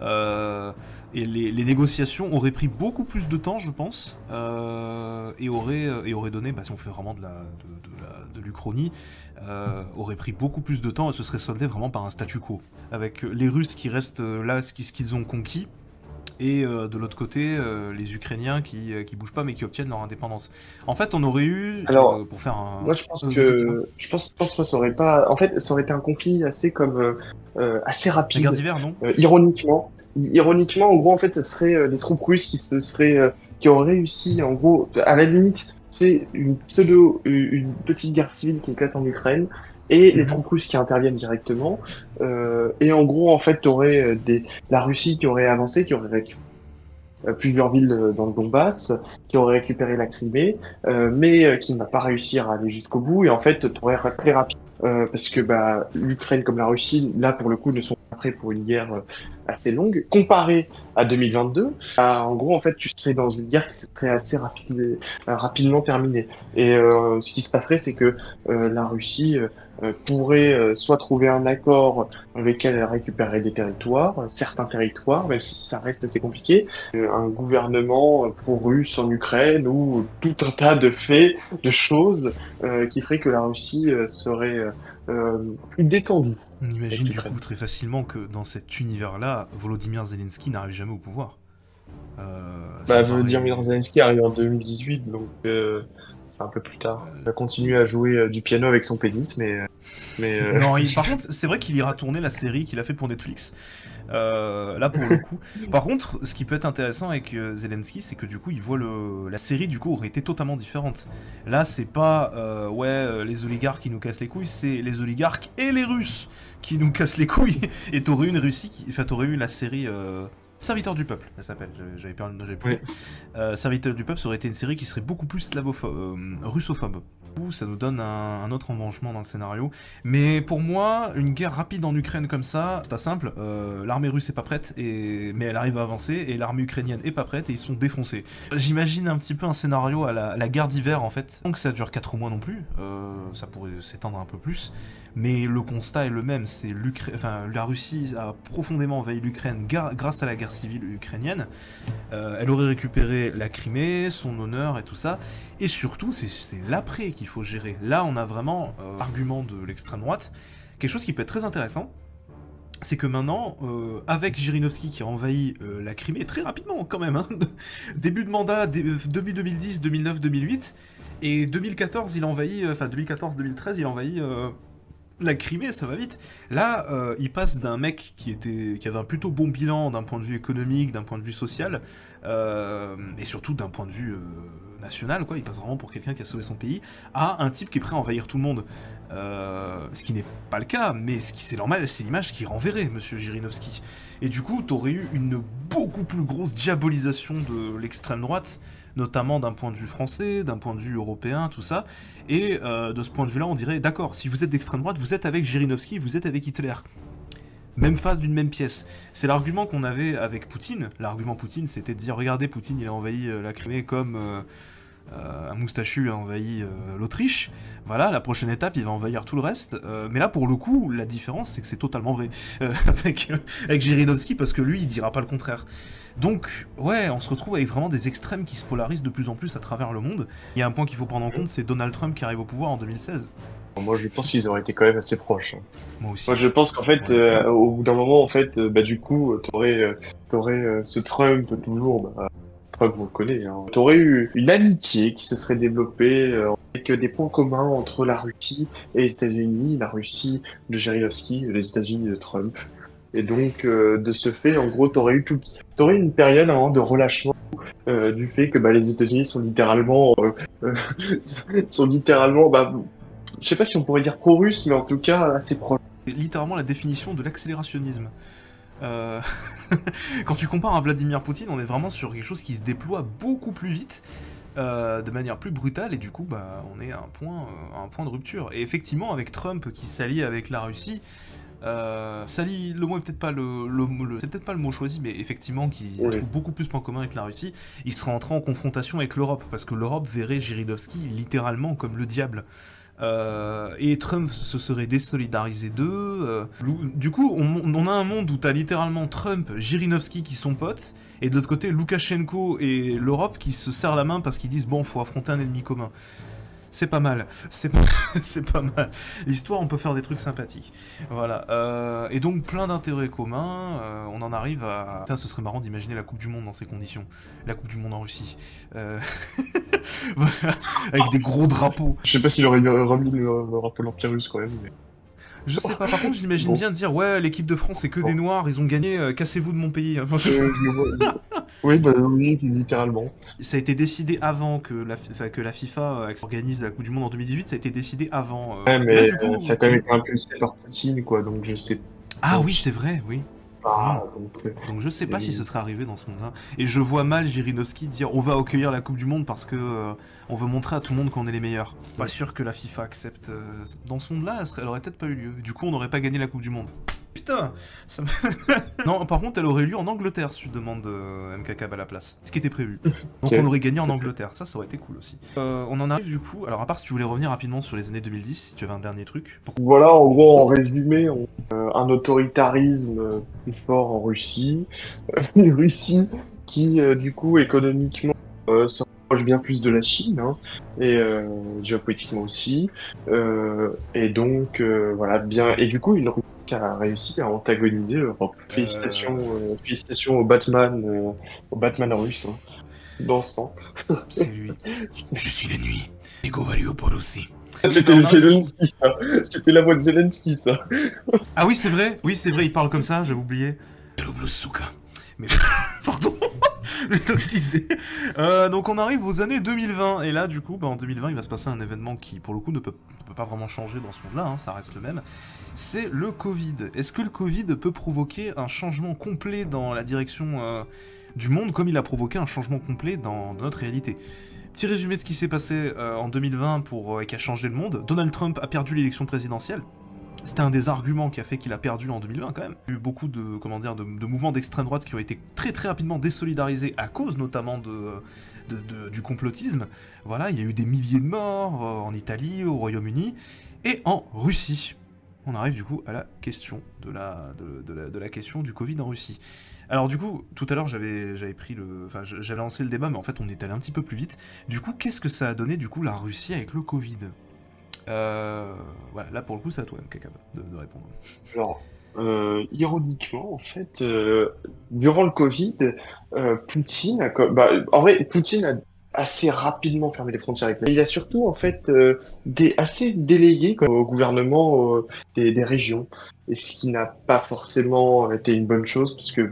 Et les négociations auraient pris beaucoup plus de temps, je pense, et auraient donné, si on fait vraiment de l'Uchronie, aurait pris beaucoup plus de temps et se serait soldé vraiment par un statu quo, avec les Russes qui restent là, ce qu'ils ont conquis, et de l'autre côté, les Ukrainiens qui bougent pas mais qui obtiennent leur indépendance. En fait, on aurait eu, pour faire un... Moi, je pense que ça aurait pas... En fait, ça aurait été un conflit assez assez rapide. La guerre d'hiver, non Ironiquement, en gros, en fait, ce serait les troupes russes qui auraient réussi, en gros, à la limite, une petite guerre civile qui éclate en Ukraine, et les troupes russes qui interviennent directement. Et en gros, en fait, t'aurais la Russie qui aurait avancé, qui aurait récupéré plusieurs villes dans le Donbass, qui aurait récupéré la Crimée, mais qui ne va pas réussir à aller jusqu'au bout. Et en fait, t'aurais très rapide, parce que l'Ukraine comme la Russie, là pour le coup, ne sont pas prêts pour une guerre assez longue. Comparé à 2022, en gros, en fait, tu serais dans une guerre qui serait assez rapidement terminée. Et ce qui se passerait, c'est que la Russie pourrait soit trouver un accord dans lequel elle récupérerait des territoires, certains territoires, même si ça reste assez compliqué, un gouvernement pro-russe en Ukraine, ou tout un tas de faits, de choses qui feraient que la Russie serait plus détendue. On imagine du coup très facilement que dans cet univers-là, Volodymyr Zelensky n'arrive jamais au pouvoir. Volodymyr Zelensky arrive en 2018, donc un peu plus tard. Il va continuer à jouer du piano avec son pénis, mais Non, par contre, c'est vrai qu'il ira tourner la série qu'il a fait pour Netflix. Là, pour le coup. Par contre, ce qui peut être intéressant avec Zelensky, c'est que du coup, il voit la série, du coup, aurait été totalement différente. Là, c'est pas, les oligarques qui nous cassent les couilles, c'est les oligarques et les Russes qui nous cassent les couilles. Et t'aurais eu une Russie t'aurais eu la série... Serviteur du peuple, elle s'appelle, j'avais plus. Oui. Serviteur du peuple, ça aurait été une série qui serait beaucoup plus russophobe. Ça nous donne un autre embranchement dans le scénario. Mais pour moi, une guerre rapide en Ukraine comme ça, c'est assez simple. L'armée russe est pas prête, mais elle arrive à avancer, et l'armée ukrainienne est pas prête, et ils sont défoncés. J'imagine un petit peu un scénario à la guerre d'hiver, en fait. Donc ça dure 4 mois non plus, ça pourrait s'étendre un peu plus. Mais le constat est le même, c'est la Russie a profondément envahi l'Ukraine grâce à la guerre civile ukrainienne. Elle aurait récupéré la Crimée, son honneur et tout ça. Et surtout, c'est l'après qu'il faut gérer. Là, on a vraiment argument de l'extrême droite. Quelque chose qui peut être très intéressant, c'est que maintenant, avec Jirinovski qui a envahi la Crimée, très rapidement quand même, hein, début de mandat, début 2010, 2009, 2008, et 2014, il a envahi, 2014-2013, il a envahi... la Crimée, ça va vite. Là, il passe d'un mec qui avait un plutôt bon bilan d'un point de vue économique, d'un point de vue social, et surtout d'un point de vue national, quoi. Il passe vraiment pour quelqu'un qui a sauvé son pays, à un type qui est prêt à envahir tout le monde. Ce qui n'est pas le cas, mais c'est normal, c'est l'image qu'il renverrait, monsieur Jirinovski. Et du coup, t'aurais eu une beaucoup plus grosse diabolisation de l'extrême droite, notamment d'un point de vue français, d'un point de vue européen, tout ça, et de ce point de vue-là, on dirait, d'accord, si vous êtes d'extrême droite, vous êtes avec Jirinovski, vous êtes avec Hitler. Même face d'une même pièce. C'est l'argument qu'on avait avec Poutine. L'argument Poutine, c'était de dire, regardez, Poutine, il a envahi la Crimée comme un moustachu a envahi l'Autriche. Voilà, la prochaine étape, il va envahir tout le reste. Mais là, pour le coup, la différence, c'est que c'est totalement vrai avec Jirinovski, parce que lui, il dira pas le contraire. Donc, ouais, on se retrouve avec vraiment des extrêmes qui se polarisent de plus en plus à travers le monde. Il y a un point qu'il faut prendre en compte, c'est Donald Trump qui arrive au pouvoir en 2016. moi je pense qu'ils auraient été quand même assez proches. Moi aussi. Moi je pense qu'en fait, au bout d'un moment, en fait, du coup, t'aurais ce Trump toujours, Trump on le connaît, hein. T'aurais eu une amitié qui se serait développée avec des points communs entre la Russie et les États-Unis, la Russie de Jirinovski, les États-Unis de Trump. Et donc, de ce fait, en gros, t'aurais eu une période de relâchement du fait que les États-Unis sont littéralement, je sais pas si on pourrait dire pro-russe, mais en tout cas assez proches. C'est littéralement la définition de l'accélérationnisme. Quand tu compares à Vladimir Poutine, on est vraiment sur quelque chose qui se déploie beaucoup plus vite, de manière plus brutale, et du coup, on est à un point de rupture. Et effectivement, avec Trump qui s'allie avec la Russie, s'allie, le mot est peut-être pas c'est peut-être pas le mot choisi, mais effectivement, qui trouve beaucoup plus de points communs avec la Russie, il serait entré en confrontation avec l'Europe, parce que l'Europe verrait Jirinovski littéralement comme le diable. Et Trump se serait désolidarisé d'eux. Du coup, on a un monde où t'as littéralement Trump, Jirinovski qui sont potes, et de l'autre côté, Loukachenko et l'Europe qui se serrent la main parce qu'ils disent bon, faut affronter un ennemi commun. C'est pas mal, c'est pas mal. L'histoire, on peut faire des trucs sympathiques. Voilà. Et donc, plein d'intérêts communs. On en arrive à... Putain, ce serait marrant d'imaginer la Coupe du Monde dans ces conditions. La Coupe du Monde en Russie. Voilà. Avec des gros drapeaux. Je sais pas s'il aurait remis le drapeau de l'Empire russe quand même, mais... Je sais pas, par contre, je l'imagine bien dire ouais, l'équipe de France, c'est que des noirs, ils ont gagné, cassez-vous de mon pays. Enfin, oui, littéralement. Ça a été décidé avant que la FIFA organise la Coupe du Monde en 2018, ça a été décidé avant. Ouais, mais là, coup, ça a quand même été impulsé par Poutine, quoi, donc je sais. Ah oui, c'est vrai, oui. Donc je sais pas si ce serait arrivé dans ce monde-là. Et je vois mal Jirinovski dire on va accueillir la Coupe du Monde parce que on veut montrer à tout le monde qu'on est les meilleurs. Pas sûr que la FIFA accepte. Dans ce monde-là, elle aurait peut-être pas eu lieu. Du coup, on n'aurait pas gagné la Coupe du Monde. Putain ça Non, par contre, elle aurait eu lieu en Angleterre, si tu demandes MKK à la place. Ce qui était prévu. Donc on aurait gagné en Angleterre. Ça aurait été cool aussi. On en arrive du coup. Alors, à part si tu voulais revenir rapidement sur les années 2010, si tu avais un dernier truc. Voilà, en gros, en résumé, un autoritarisme plus fort en Russie. Une Russie qui, du coup, économiquement, se rapproche bien plus de la Chine, hein, et géopolitiquement aussi. Et donc, voilà, bien. Et du coup, une Russie qui a réussi à antagoniser l'Europe. Félicitations au Batman russe, hein, dansant. C'est lui. Je suis la nuit. C'était Zelensky, ça. C'était la voix de Zelensky, ça. Ah oui, c'est vrai, il parle comme ça, j'avais oublié. Mais pardon. Donc, je disais. Donc on arrive aux années 2020 et là du coup en 2020 il va se passer un événement qui pour le coup ne peut pas vraiment changer dans ce monde-là, hein, ça reste le même. C'est le Covid. Est-ce que le Covid peut provoquer un changement complet dans la direction du monde comme il a provoqué un changement complet dans notre réalité? Petit résumé de ce qui s'est passé en 2020 et qui a changé le monde. Donald Trump a perdu l'élection présidentielle. C'était un des arguments qui a fait qu'il a perdu en 2020 quand même. Il y a eu beaucoup de mouvements d'extrême droite qui ont été très très rapidement désolidarisés à cause notamment du complotisme. Voilà, il y a eu des milliers de morts en Italie, au Royaume-Uni et en Russie. On arrive du coup à la question de la question du Covid en Russie. Alors du coup, tout à l'heure j'avais lancé le débat, mais en fait on est allé un petit peu plus vite. Du coup, qu'est-ce que ça a donné du coup la Russie avec le Covid ? Voilà, là pour le coup c'est à toi, Kakab, de répondre. Alors, ironiquement, en fait, durant le Covid, Poutine en vrai, Poutine a assez rapidement fermé les frontières avec il a surtout, en fait, assez délégué au gouvernement des régions. Et ce qui n'a pas forcément été une bonne chose, puisque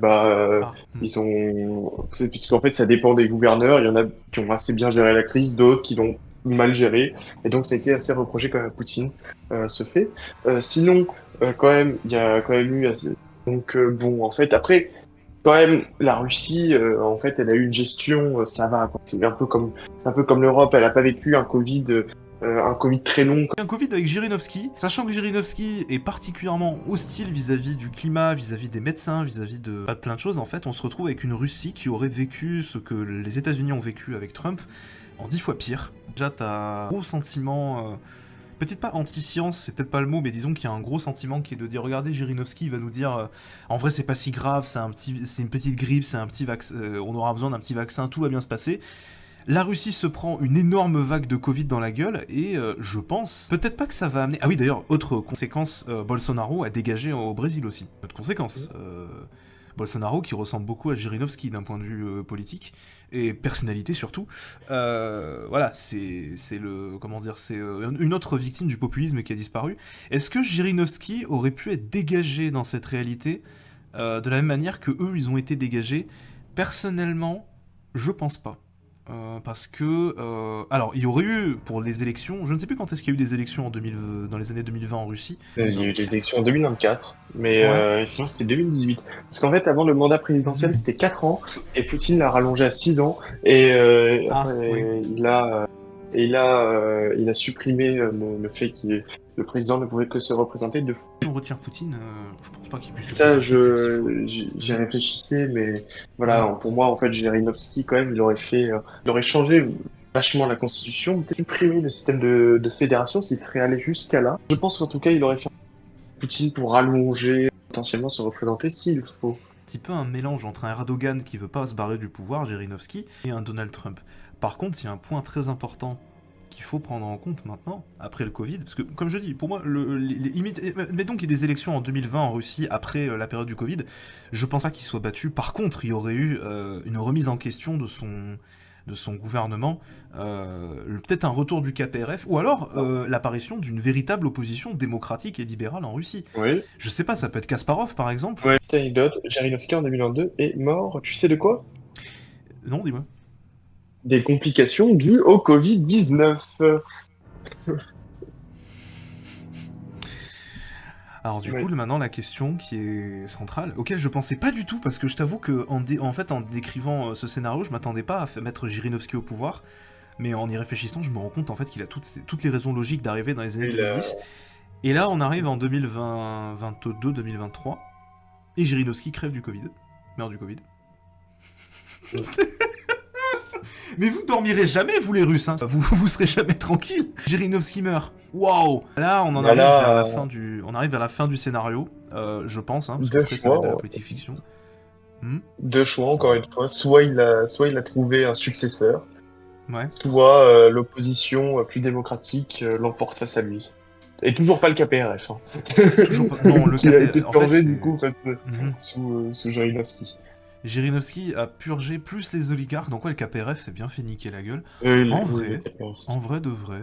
puisqu'en fait ça dépend des gouverneurs. Il y en a qui ont assez bien géré la crise, d'autres qui l'ont mal géré, et donc ça a été assez reproché quand même à Poutine, ce fait. Sinon, quand même, il y a quand même eu assez... Donc bon, en fait, après, quand même, la Russie, en fait, elle a eu une gestion, ça va, quoi. C'est un peu comme l'Europe, elle a pas vécu un Covid très long. Un Covid avec Jirinovski, sachant que Jirinovski est particulièrement hostile vis-à-vis du climat, vis-à-vis des médecins, vis-à-vis de plein de choses, en fait, on se retrouve avec une Russie qui aurait vécu ce que les États-Unis ont vécu avec Trump, en 10 fois pire. Déjà, t'as un gros sentiment, peut-être pas anti-science, c'est peut-être pas le mot, mais disons qu'il y a un gros sentiment qui est de dire, regardez, Jirinovski, il va nous dire, en vrai, c'est pas si grave, c'est une petite grippe, c'est un petit vaccin, on aura besoin d'un petit vaccin, tout va bien se passer. La Russie se prend une énorme vague de Covid dans la gueule, et je pense, peut-être pas que ça va amener... Ah oui, d'ailleurs, autre conséquence, Bolsonaro a dégagé au Brésil aussi. Autre conséquence, Bolsonaro qui ressemble beaucoup à Jirinovski d'un point de vue politique et personnalité surtout. Voilà, c'est une autre victime du populisme qui a disparu. Est-ce que Jirinovski aurait pu être dégagé dans cette réalité de la même manière que eux ils ont été dégagés? Personnellement, je pense pas. Parce que... alors, il y aurait eu, pour les élections, je ne sais plus quand est-ce qu'il y a eu des élections dans les années 2020 en Russie. Il y a eu des élections en 2024, mais sinon c'était 2018. Parce qu'en fait, avant le mandat présidentiel, c'était 4 ans, et Poutine l'a rallongé à 6 ans, et il a supprimé le fait que le président ne pouvait que se représenter deux fois. Si on retire Poutine, je pense pas qu'il puisse... Ça, j'y réfléchissais, mais voilà, pour moi, en fait, Jirinovski, quand même, il aurait changé vachement la constitution, supprimé le système de fédération s'il serait allé jusqu'à là. Je pense qu'en tout cas, il aurait fait Poutine pour allonger, potentiellement se représenter s'il faut. Un petit peu un mélange entre un Erdogan qui veut pas se barrer du pouvoir, Jirinovski, et un Donald Trump. Par contre, il y a un point très important qu'il faut prendre en compte maintenant, après le Covid, parce que, comme je dis, pour moi, mettons qu'il y ait des élections en 2020 en Russie, après la période du Covid, je pense pas qu'il soit battu. Par contre, il y aurait eu une remise en question de son gouvernement, peut-être un retour du KPRF, ou alors l'apparition d'une véritable opposition démocratique et libérale en Russie. Oui. Je sais pas, ça peut être Kasparov, par exemple. Ouais, petite anecdote, Jirinovski en 2022 est mort, tu sais de quoi? Non, dis-moi. Des complications dues au Covid-19. Alors du coup, maintenant, la question qui est centrale, auquel je pensais pas du tout, parce que je t'avoue que en décrivant ce scénario, je m'attendais pas à mettre Jirinovski au pouvoir, mais en y réfléchissant, je me rends compte en fait qu'il a toutes les raisons logiques d'arriver dans les années 2010. Et là, on arrive en 2022-2023, et Jirinovski crève du Covid. Meurt du Covid. Mais vous dormirez jamais, vous les Russes, hein. Vous serez jamais tranquille. Jirinovski meurt. Waouh. Là, on arrive vers la fin du scénario, je pense, hein, parce que ça va être de la politique fiction. Deux choix, encore une fois. Soit il a trouvé un successeur, soit l'opposition plus démocratique l'emporte face à lui. Et toujours pas le KPRF. Hein. Toujours pas. Non, le qui a été KPRF. plongé du coup sous Jirinovski. Jirinovski a purgé plus les oligarques, donc ouais, le KPRF s'est bien fait niquer la gueule. En vrai de vrai,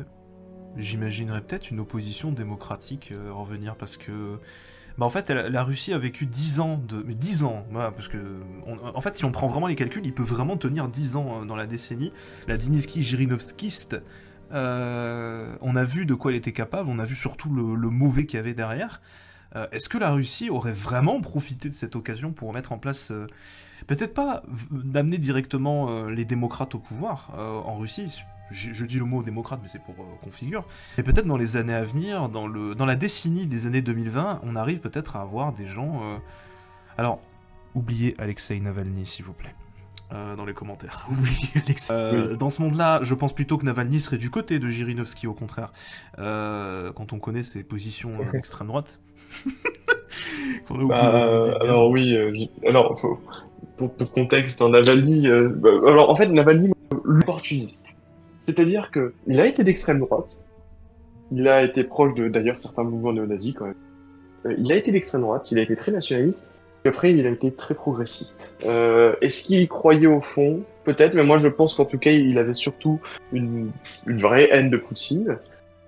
j'imaginerais peut-être une opposition démocratique revenir, parce que... Bah en fait, la Russie a vécu 10 ans Mais 10 ans, voilà, parce que... En fait, si on prend vraiment les calculs, il peut vraiment tenir 10 ans dans la décennie. La dynastie jirinovskiste, on a vu de quoi elle était capable, on a vu surtout le mauvais qu'il y avait derrière. Est-ce que la Russie aurait vraiment profité de cette occasion pour mettre en place... peut-être pas d'amener directement les démocrates au pouvoir en Russie, je dis le mot démocrate, mais c'est pour qu'on figure, mais peut-être dans les années à venir, dans la décennie des années 2020, on arrive peut-être à avoir des gens... Alors, oubliez Alexei Navalny, s'il vous plaît, dans les commentaires. Oubliez Alexei. Oui. Dans ce monde-là, je pense plutôt que Navalny serait du côté de Jirinovski, au contraire, quand on connaît ses positions d'extrême droite. Alors oui, alors pour contexte, Navalny, alors en fait Navalny l'opportuniste, c'est-à-dire que il a été d'extrême droite, il a été proche de d'ailleurs certains mouvements néo-nazis quand même, il a été d'extrême droite, il a été très nationaliste, et après il a été très progressiste. Est-ce qu'il y croyait au fond? Peut-être, mais moi je pense qu'en tout cas il avait surtout une vraie haine de Poutine,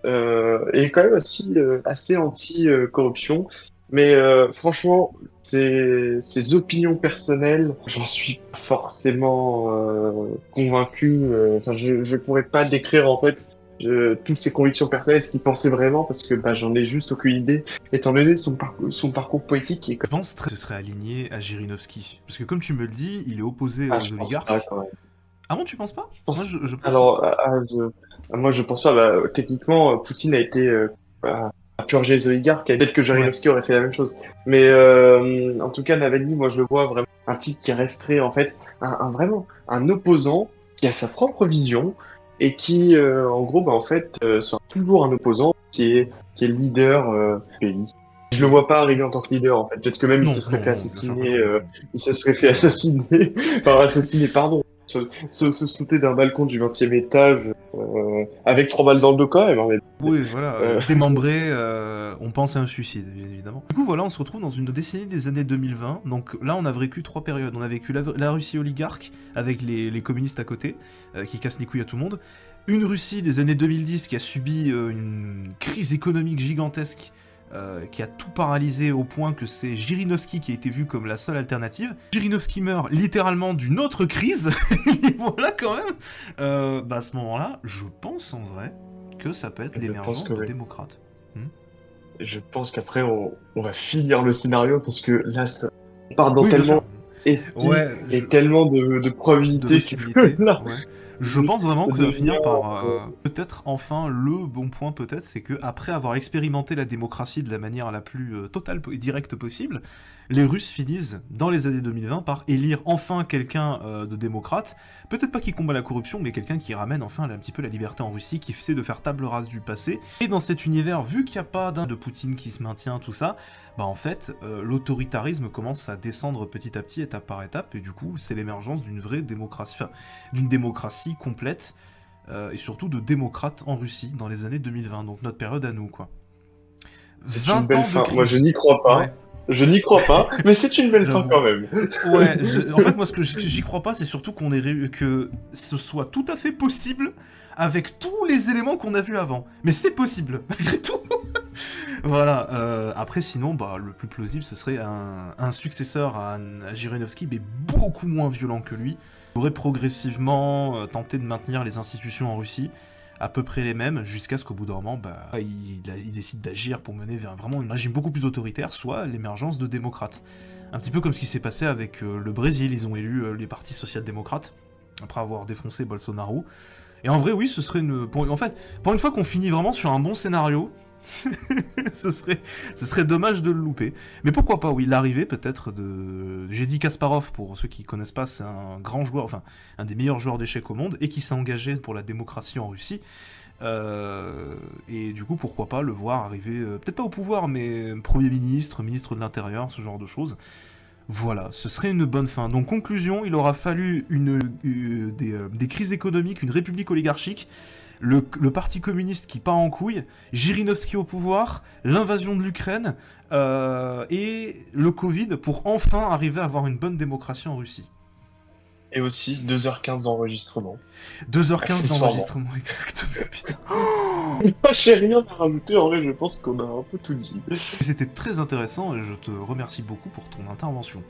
et quand même aussi assez anti-corruption. Mais franchement, ses opinions personnelles, j'en suis pas forcément convaincu. Enfin, je pourrais pas décrire en fait toutes ses convictions personnelles, ce qu'il pensait vraiment, parce que j'en ai juste aucune idée, étant donné son parcours poétique. Qui est... Je pense que ce serait aligné à Jirinovski, parce que comme tu me le dis, il est opposé aux oligarques. Ah bon, tu penses pas? Moi, je pense... Alors, moi, je pense pas. Techniquement, Poutine a été à purger les oligarques, et peut-être que Jirinovski aurait fait la même chose. Mais en tout cas, Navalny, moi je le vois vraiment un type qui resterait en fait vraiment un opposant qui a sa propre vision et qui, en gros, en fait, sera toujours un opposant qui est leader du pays. Je le vois pas arriver en tant que leader en fait. Peut-être que même il se serait fait assassiner, pardon. Se sauter d'un balcon du 20e étage avec 3 balles dans le dos quand même. Hein, mais... Oui, voilà, démembré, on pense à un suicide, évidemment. Du coup, voilà, on se retrouve dans une décennie des années 2020. Donc là, on a vécu 3 périodes. On a vécu la Russie oligarque, avec les communistes à côté, qui cassent les couilles à tout le monde. Une Russie des années 2010 qui a subi une crise économique gigantesque, qui a tout paralysé au point que c'est Jirinovski qui a été vu comme la seule alternative. Jirinovski meurt littéralement d'une autre crise, et voilà quand même. À ce moment-là, je pense en vrai que ça peut être l'émergence de démocrates. Je pense qu'après on va finir le scénario parce que là on part dans tellement et tellement de probabilité. Je pense vraiment que ça va finir par peut-être enfin le bon point, peut-être, c'est que après avoir expérimenté la démocratie de la manière la plus totale et directe possible, les Russes finissent dans les années 2020 par élire enfin quelqu'un de démocrate, peut-être pas qui combat la corruption, mais quelqu'un qui ramène enfin un petit peu la liberté en Russie, qui essaie de faire table rase du passé. Et dans cet univers, vu qu'il n'y a pas de Poutine qui se maintient, tout ça, en fait, l'autoritarisme commence à descendre petit à petit, étape par étape, et du coup, c'est l'émergence d'une vraie démocratie, enfin, d'une démocratie complète, et surtout de démocrates en Russie dans les années 2020, donc notre période à nous, quoi. C'est une belle fin. Moi, je n'y crois pas. Ouais. Je n'y crois pas, mais c'est une belle fin quand même. Ouais, en fait, moi, ce que j'y crois pas, c'est surtout que ce soit tout à fait possible avec tous les éléments qu'on a vus avant. Mais c'est possible, malgré tout. Voilà, après sinon, le plus plausible, ce serait un successeur à Jirinovski, mais beaucoup moins violent que lui, qui aurait progressivement tenté de maintenir les institutions en Russie, à peu près les mêmes, jusqu'à ce qu'au bout d'un moment, il décide d'agir pour mener vers vraiment un régime beaucoup plus autoritaire, soit l'émergence de démocrates. Un petit peu comme ce qui s'est passé avec le Brésil, ils ont élu les partis social-démocrates, après avoir défoncé Bolsonaro. Et en vrai, oui, ce serait En fait, pour une fois qu'on finit vraiment sur un bon scénario, ce serait dommage de le louper. Mais pourquoi pas, oui, l'arrivée peut-être de... J'ai dit Kasparov, pour ceux qui connaissent pas, c'est un grand joueur, enfin, un des meilleurs joueurs d'échecs au monde, et qui s'est engagé pour la démocratie en Russie. Et du coup, pourquoi pas le voir arriver, peut-être pas au pouvoir, mais Premier ministre, ministre de l'Intérieur, ce genre de choses. Voilà, ce serait une bonne fin. Donc, conclusion, il aura fallu des crises économiques, une république oligarchique, le parti communiste qui part en couille, Jirinovski au pouvoir, l'invasion de l'Ukraine et le Covid pour enfin arriver à avoir une bonne démocratie en Russie. Et aussi 2h15 d'enregistrement. 2h15 d'enregistrement, exactement, putain. Moi, j'ai rien à rajouter, en vrai, je pense qu'on a un peu tout dit. C'était très intéressant et je te remercie beaucoup pour ton intervention,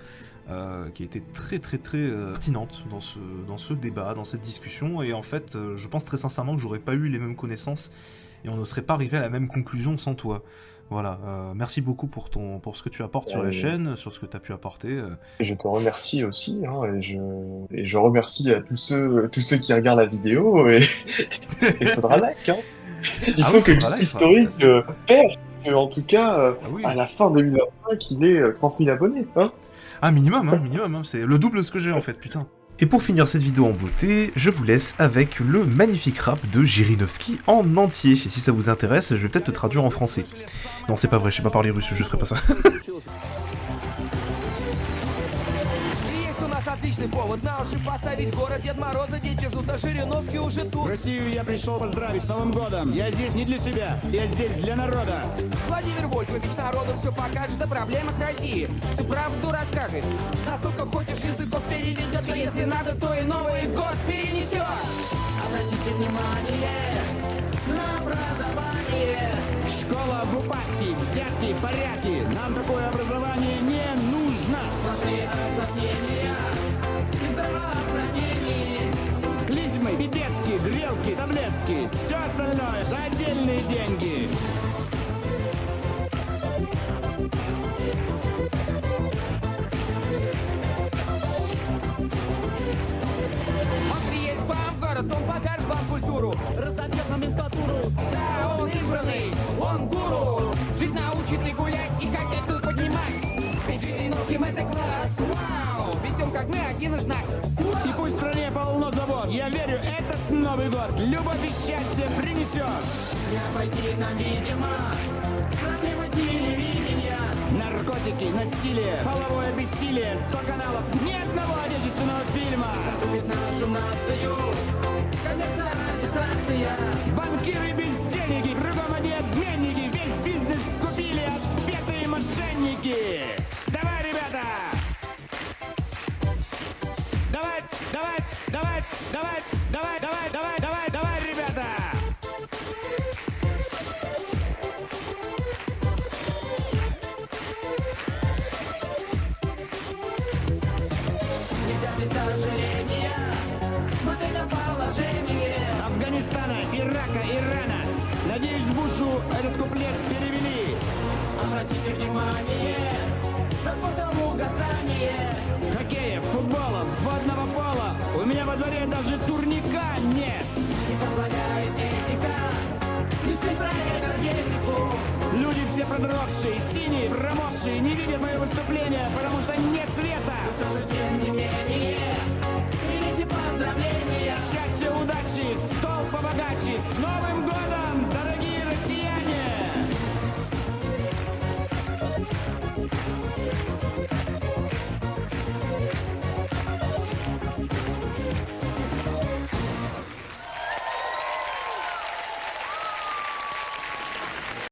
qui a été très pertinente dans ce débat, dans cette discussion, et en fait, je pense très sincèrement que j'aurais pas eu les mêmes connaissances et on ne serait pas arrivé à la même conclusion sans toi. Voilà, merci beaucoup pour ce que tu apportes sur la chaîne, sur ce que tu as pu apporter. Je te remercie aussi, hein, et je remercie à tous ceux qui regardent la vidéo, et il faudra like, hein. Il faut que Geek Historique perce, en tout cas, à la fin 2025, il est 30 000 abonnés, hein. Ah, minimum, hein, c'est le double de ce que j'ai en fait, putain. Et pour finir cette vidéo en beauté, je vous laisse avec le magnifique rap de Jirinovski en entier. Et si ça vous intéresse, je vais peut-être le traduire en français. Non, c'est pas vrai, je sais pas parler russe, je ferai pas ça. Отличный повод на уши поставить город Дед Мороза, дети ждут, а Жириновский уже тут. Россию я пришел поздравить с Новым годом. Я здесь не для себя, я здесь для народа. Владимир Вольфович народу все покажет о проблемах России. Всю правду расскажет. Насколько хочешь, языков переведет. И если надо, то и Новый год перенесет. Обратите внимание на образование. Школа в упадке, взятки, порядки. Нам такое образование не нужно. Сплошные осложнения. Клизмы, пипетки, грелки, таблетки. Все остальное за отдельные деньги. Он приедет к вам в город, он покажет вам культуру. Разобьет номенклатуру. Да, он избранный, он гуру. Жить научит и гулять, и хотеть тут поднимать. Ведь Жириновским это класс. Вау! Ведь он как мы один из нас. И пусть в стране полно забот, я верю, этот Новый год любовь и счастье принесет. Не обойти нам, видимо, проблемы телевидения. Наркотики, насилие, половое бессилие, 100 каналов, ни одного отечественного фильма. Затупит нашу нацию коммерциализация. Банкиры без денег, кругом одни обменники, весь бизнес скупили отпетые мошенники. Давай, ребята! Давай, ребята! Нельзя без сожаления смотреть на положение Афганистана, Ирака, Ирана. Надеюсь, Бушу этот куплет перевели. Обратите внимание на спортом угасание. Хоккея, футбола, водного пола. У меня во дворе даже турника нет. Не позволяет этика не спеть про энергетику. Люди все продрогшие, синие, промокшие, не видят мое выступление, потому что нет света. Все же, тем не менее, примите поздравления. Счастья, удачи, стол побогаче, с Новым годом!